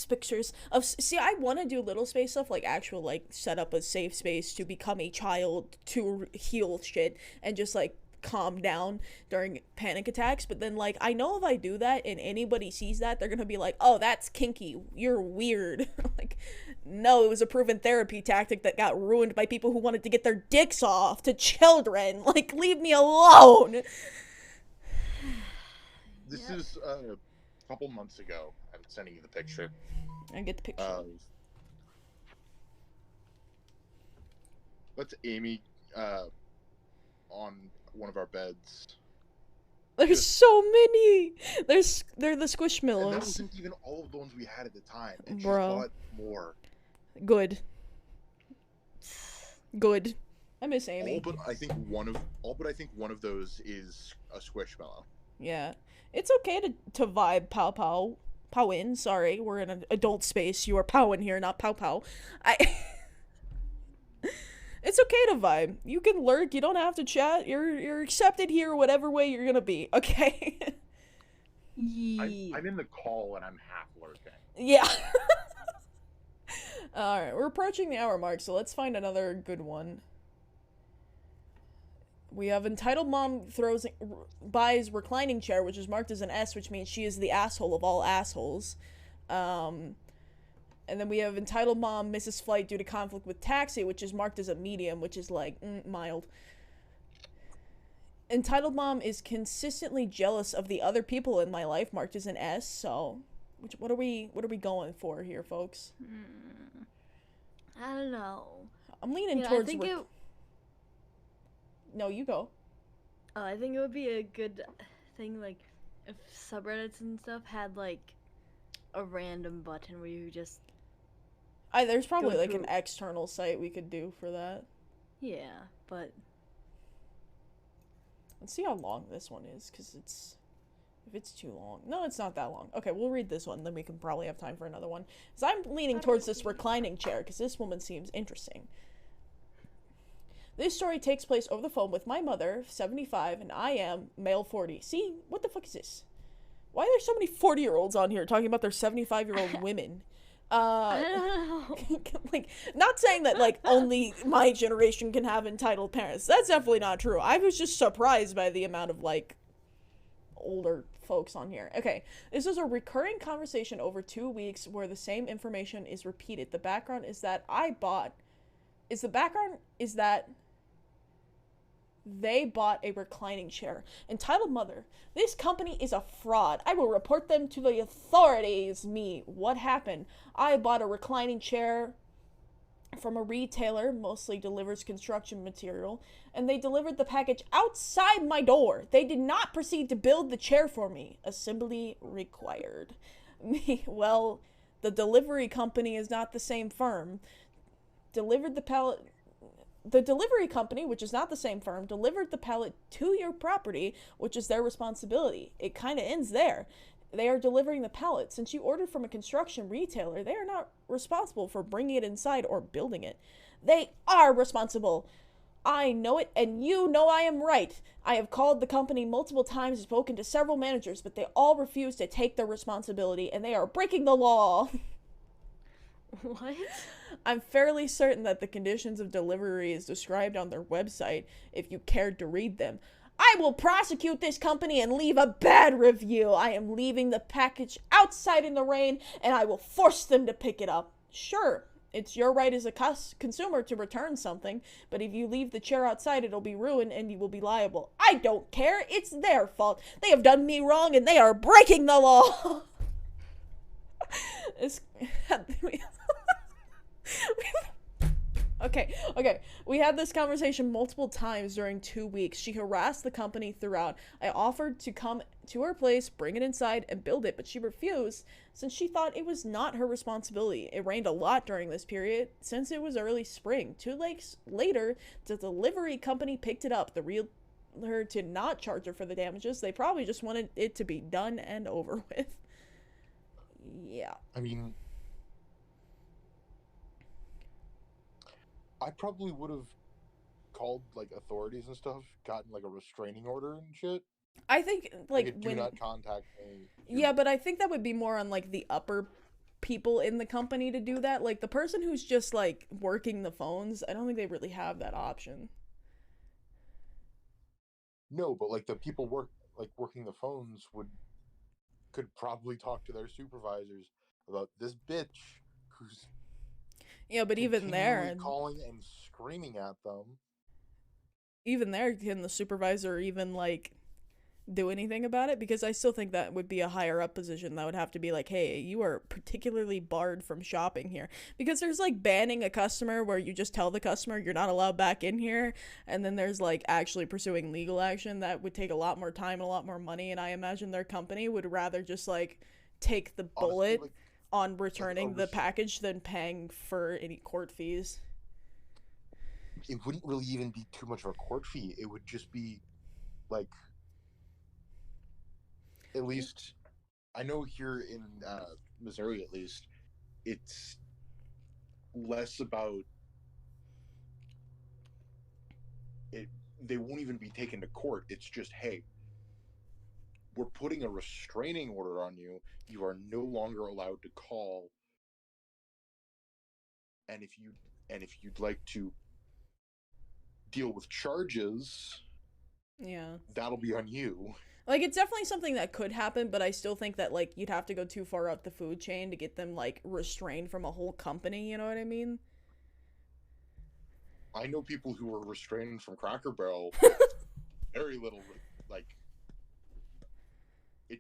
Pictures of. See, I want to do little space stuff, like actual, like, set up a safe space to become a child, to heal shit, and just, like, calm down during panic attacks. But then, like, I know if I do that and anybody sees that, they're gonna be like, oh, that's kinky, you're weird. Like, no, it was a proven therapy tactic that got ruined by people who wanted to get their dicks off to children. Like, leave me alone. This is a couple months ago. I'm sending you the picture. I get the picture. That's Amy on one of our beds. There's so many. They're the Squishmallows. And that wasn't even all of the ones we had at the time. And she Bro. bought more. Good. I miss Amy. All but I think one of those is a Squishmallow. Yeah. It's okay to vibe pow in. Sorry, we're in an adult space. You are powing here, not pow. It's okay to vibe. You can lurk. You don't have to chat. You're accepted here whatever way you're gonna be, okay? I'm in the call and I'm half lurking. Yeah. Alright, we're approaching the hour mark, so let's find another good one. We have entitled mom buys reclining chair, which is marked as an S, which means she is the asshole of all assholes. And then we have entitled mom misses flight due to conflict with taxi, which is marked as a medium, which is like mild. Entitled mom is consistently jealous of the other people in my life, marked as an S. So, what are we going for here, folks? I don't know. I'm leaning towards. No, you go. I think it would be a good thing, like, if subreddits and stuff had like a random button where you just there's probably like an external site we could do for that. Yeah, but let's see how long this one is, because if it's too long. No, it's not that long. Okay, we'll read this one, then we can probably have time for another one. Because I'm leaning towards this reclining chair, because this woman seems interesting. This story takes place over the phone with my mother, 75, and I am male 40. See, what the fuck is this? Why are there so many 40-year-olds on here talking about their 75-year-old women? I don't know. Like, not saying that, like, only my generation can have entitled parents. That's definitely not true. I was just surprised by the amount of, like, older folks on here. Okay, this is a recurring conversation over 2 weeks where the same information is repeated. The background is that they bought a reclining chair. Entitled mother, this company is a fraud. I will report them to the authorities. Me, what happened? I bought a reclining chair from a retailer, mostly delivers construction material, and they delivered the package outside my door. They did not proceed to build the chair for me. Assembly required. Me, well, the delivery company is not the same firm. The delivery company, which is not the same firm, delivered the pallet to your property, which is their responsibility. It kind of ends there. They are delivering the pallet. Since you ordered from a construction retailer, they are not responsible for bringing it inside or building it. They are responsible. I know it, and you know I am right. I have called the company multiple times and spoken to several managers, but they all refuse to take their responsibility, and they are breaking the law. What? I'm fairly certain that the conditions of delivery is described on their website, if you cared to read them. I will prosecute this company and leave a bad review. I am leaving the package outside in the rain, and I will force them to pick it up. Sure, it's your right as a consumer to return something, but if you leave the chair outside, it'll be ruined and you will be liable. I don't care. It's their fault. They have done me wrong, and they are breaking the law. Okay. We had this conversation multiple times during 2 weeks. She harassed the company throughout. I offered to come to her place, bring it inside, and build it, but she refused since she thought it was not her responsibility. It rained a lot during this period since it was early spring. 2 weeks later, the delivery company picked it up. The realtor did not charge her for the damages. They probably just wanted it to be done and over with. Yeah. I mean, I probably would have called, like, authorities and stuff, gotten, like, a restraining order and shit. I think, like do not contact me. Yeah, but I think that would be more on, like, the upper people in the company to do that. Like, the person who's just, like, working the phones, I don't think they really have that option. No, but, like, the people working the phones could probably talk to their supervisors about this bitch who's but even there, calling and screaming at them. Even there, can the supervisor even, like, do anything about it? Because I still think that would be a higher up position that would have to be like, hey, you are particularly barred from shopping here. Because there's, like, banning a customer where you just tell the customer you're not allowed back in here, and then there's, like, actually pursuing legal action that would take a lot more time and a lot more money, and I imagine their company would rather just, like, take the bullet on returning the package than paying for any court fees. It wouldn't really even be too much of a court fee. It would just be, like, at least, I know here in Missouri, at least, it's less about it. They won't even be taken to court. It's just, hey, we're putting a restraining order on you. You are no longer allowed to call. And if you'd like to deal with charges, that'll be on you. Like, it's definitely something that could happen, but I still think that, like, you'd have to go too far up the food chain to get them, like, restrained from a whole company, you know what I mean? I know people who were restrained from Cracker Barrel. Very little, like...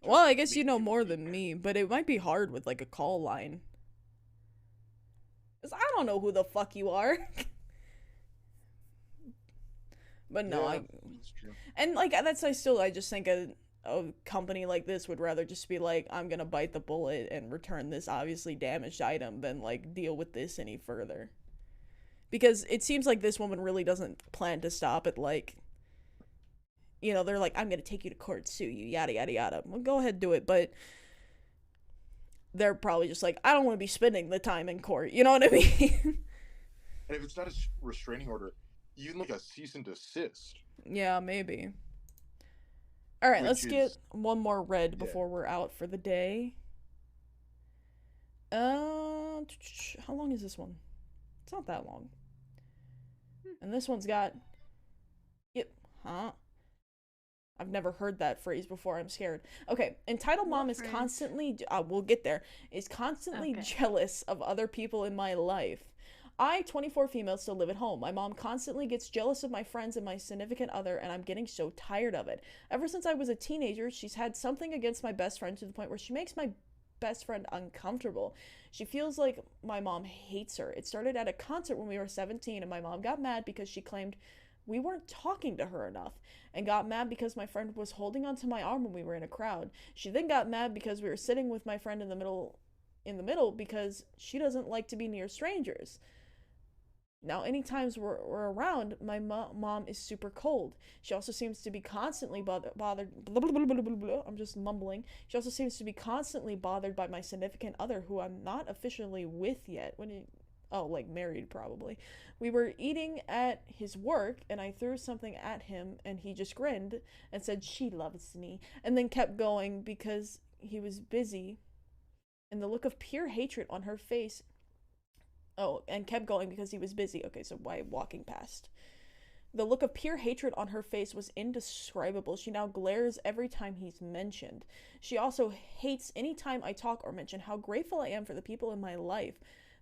Well, I guess you know more than me, but it might be hard with, like, a call line. Because I don't know who the fuck you are. But no, that's true. And, like, I just think a company like this would rather just be like, I'm gonna bite the bullet and return this obviously damaged item than like deal with this any further. Because it seems like this woman really doesn't plan to stop at like, they're like, I'm gonna take you to court, sue you, yada yada yada. Well, go ahead, do it, but they're probably just like, I don't want to be spending the time in court. You know what I mean? And if it's not a restraining order, even like a cease and desist. Yeah, maybe. All right, let's get one more read before we're out for the day. How long is this one? It's not that long. And this one's got... Yep. Huh? I've never heard that phrase before. I'm scared. Okay. Entitled mom is constantly... we'll get there. Is constantly jealous of other people in my life. I, 24 female, still live at home. My mom constantly gets jealous of my friends and my significant other, and I'm getting so tired of it. Ever since I was a teenager, she's had something against my best friend to the point where she makes my best friend uncomfortable. She feels like my mom hates her. It started at a concert when we were 17, and my mom got mad because she claimed we weren't talking to her enough, and got mad because my friend was holding onto my arm when we were in a crowd. She then got mad because we were sitting with my friend in the middle because she doesn't like to be near strangers. Now, any times we're around, my mom is super cold. She also seems to be constantly bothered. I'm just mumbling. She also seems to be constantly bothered by my significant other, who I'm not officially with yet. Like married probably. We were eating at his work, and I threw something at him, and he just grinned and said, "She loves me," and then kept going because he was busy. And the look of pure hatred on her face... Oh, and kept going because he was busy. Okay, so why walking past? The look of pure hatred on her face was indescribable. She now glares every time he's mentioned. She also hates any time I talk or mention how grateful I am for the people in my life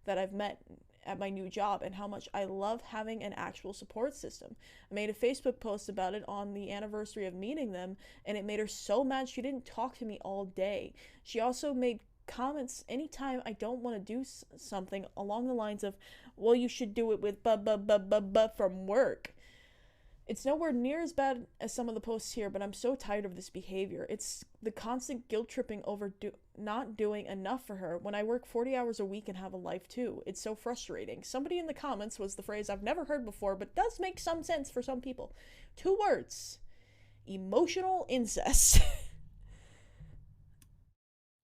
that I've met at my new job and how much I love having an actual support system. I made a Facebook post about it on the anniversary of meeting them, and it made her so mad she didn't talk to me all day. She also made comments anytime I don't want to do something along the lines of, well, you should do it with from work. It's nowhere near as bad as some of the posts here, but I'm so tired of this behavior. It's the constant guilt tripping over not doing enough for her when I work 40 hours a week and have a life too. It's so frustrating. Somebody in the comments was the phrase I've never heard before, but does make some sense for some people. 2 words. Emotional incest.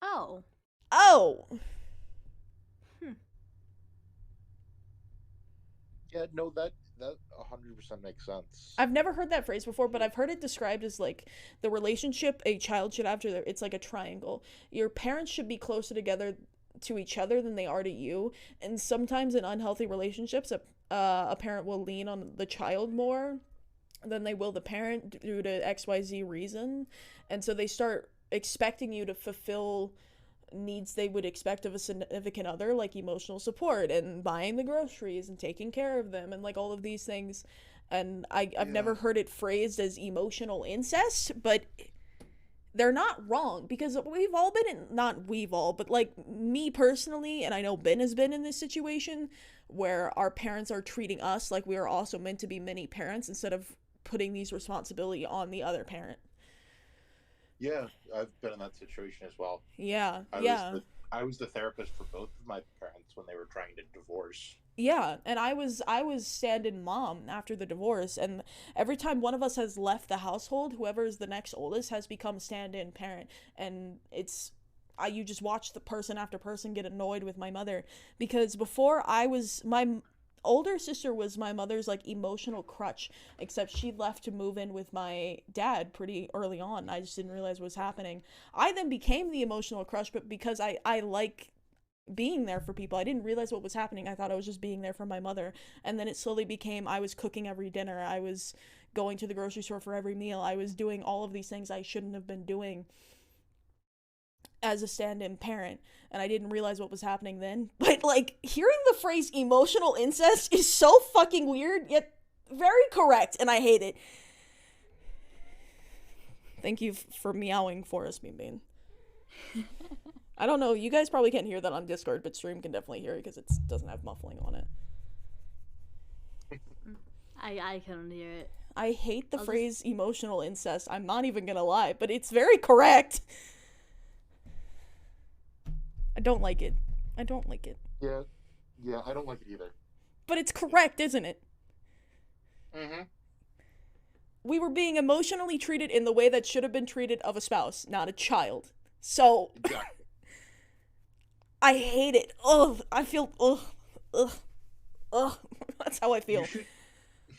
Oh. Yeah, no, that 100% makes sense. I've never heard that phrase before, but I've heard it described as like the relationship a child should have to it's like a triangle. Your parents should be closer together to each other than they are to you, and sometimes in unhealthy relationships a parent will lean on the child more than they will the parent due to XYZ reason, and so they start expecting you to fulfill needs they would expect of a significant other, like emotional support and buying the groceries and taking care of them and like all of these things. And I've never heard it phrased as emotional incest, but they're not wrong, because we've all been but like me personally, and I know Ben has been in this situation where our parents are treating us like we are also meant to be mini parents instead of putting these responsibility on the other parent. Yeah, I've been in that situation as well. Yeah, I was the therapist for both of my parents when they were trying to divorce. Yeah, and I was stand-in mom after the divorce, and every time one of us has left the household, whoever is the next oldest has become stand-in parent, and you just watch the person after person get annoyed with my mother, because before my older sister was my mother's like emotional crutch, except she left to move in with my dad pretty early on. I just didn't realize what was happening. I then became the emotional crutch, but because I like being there for people, I didn't realize what was happening. I thought I was just being there for my mother, and then it slowly became I was cooking every dinner, I was going to the grocery store for every meal, I was doing all of these things I shouldn't have been doing as a stand-in parent, and I didn't realize what was happening then. But like, hearing the phrase emotional incest is so fucking weird, yet very correct, and I hate it. Thank you for meowing for us, Bean Bean. I don't know, you guys probably can't hear that on Discord, but stream can definitely hear it because it doesn't have muffling on it. I couldn't hear it. I hate the phrase emotional incest. I'm not even gonna lie, but it's very correct. I don't like it. I don't like it. Yeah, I don't like it either. But it's correct, isn't it? Mm-hmm. We were being emotionally treated in the way that should have been treated of a spouse, not a child. So, Exactly. I hate it. Ugh, I feel, ugh. That's how I feel.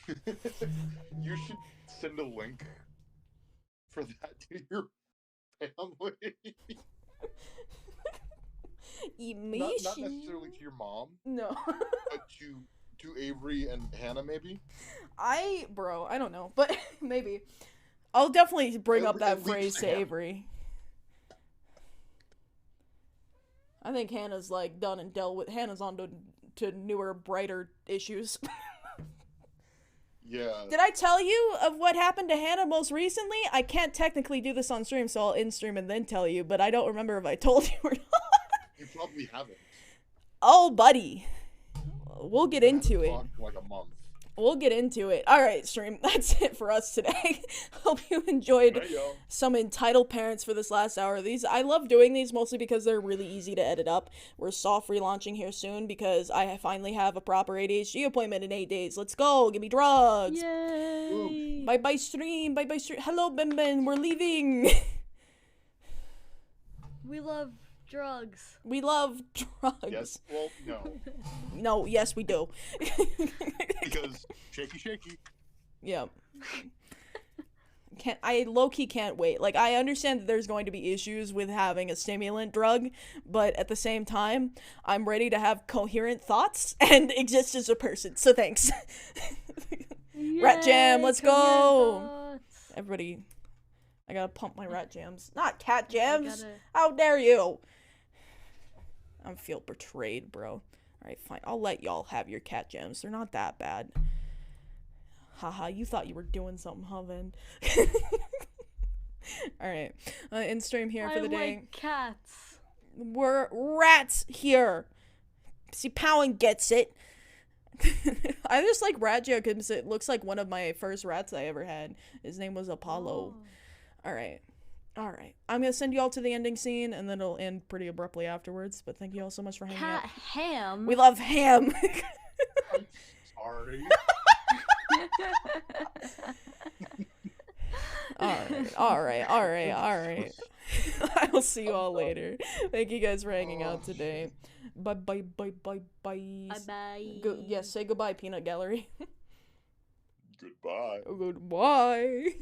You should send a link for that to your family. Not necessarily to your mom. No. But to Avery and Hannah, maybe? I don't know, but maybe. I'll definitely bring up that phrase to Avery. I think Hannah's, like, done and dealt with. Hannah's on to newer, brighter issues. Yeah. Did I tell you of what happened to Hannah most recently? I can't technically do this on stream, so I'll in-stream and then tell you, but I don't remember if I told you or not. You probably haven't. Oh, buddy. We'll get into it. For like a month. We'll get into it. Alright, stream. That's it for us today. Hope you enjoyed some entitled parents for this last hour. I love doing these mostly because they're really easy to edit up. We're soft relaunching here soon because I finally have a proper ADHD appointment in 8 days. Let's go. Give me drugs. Yay. Bye-bye stream. Bye-bye stream. Hello, Ben. We're leaving. We love drugs. We love drugs. Yes. Well, no. No, yes, we do. Because shaky. Yeah. I low-key can't wait. Like, I understand that there's going to be issues with having a stimulant drug, but at the same time, I'm ready to have coherent thoughts and exist as a person. So thanks. Yay, Rat Jam, let's go! thoughts. Everybody, I gotta pump my rat jams. Not cat jams! Gotta... How dare you! I feel betrayed, bro. Alright, fine. I'll let y'all have your cat gems. They're not that bad. Haha, you thought you were doing something, huh, Vin? Alright. In stream here for the day. I like cats. We're rats here. See, Powen gets it. I just like Rat Joe because it looks like one of my first rats I ever had. His name was Apollo. Oh. Alright. Alright. I'm gonna send you all to the ending scene, and then it'll end pretty abruptly afterwards, but thank you all so much for hanging out. Cat ham. We love ham! I'm sorry. Alright. I will see you all later. Thank you guys for hanging out today. Bye. Bye-bye. Yes, say goodbye, Peanut Gallery. Goodbye. Goodbye.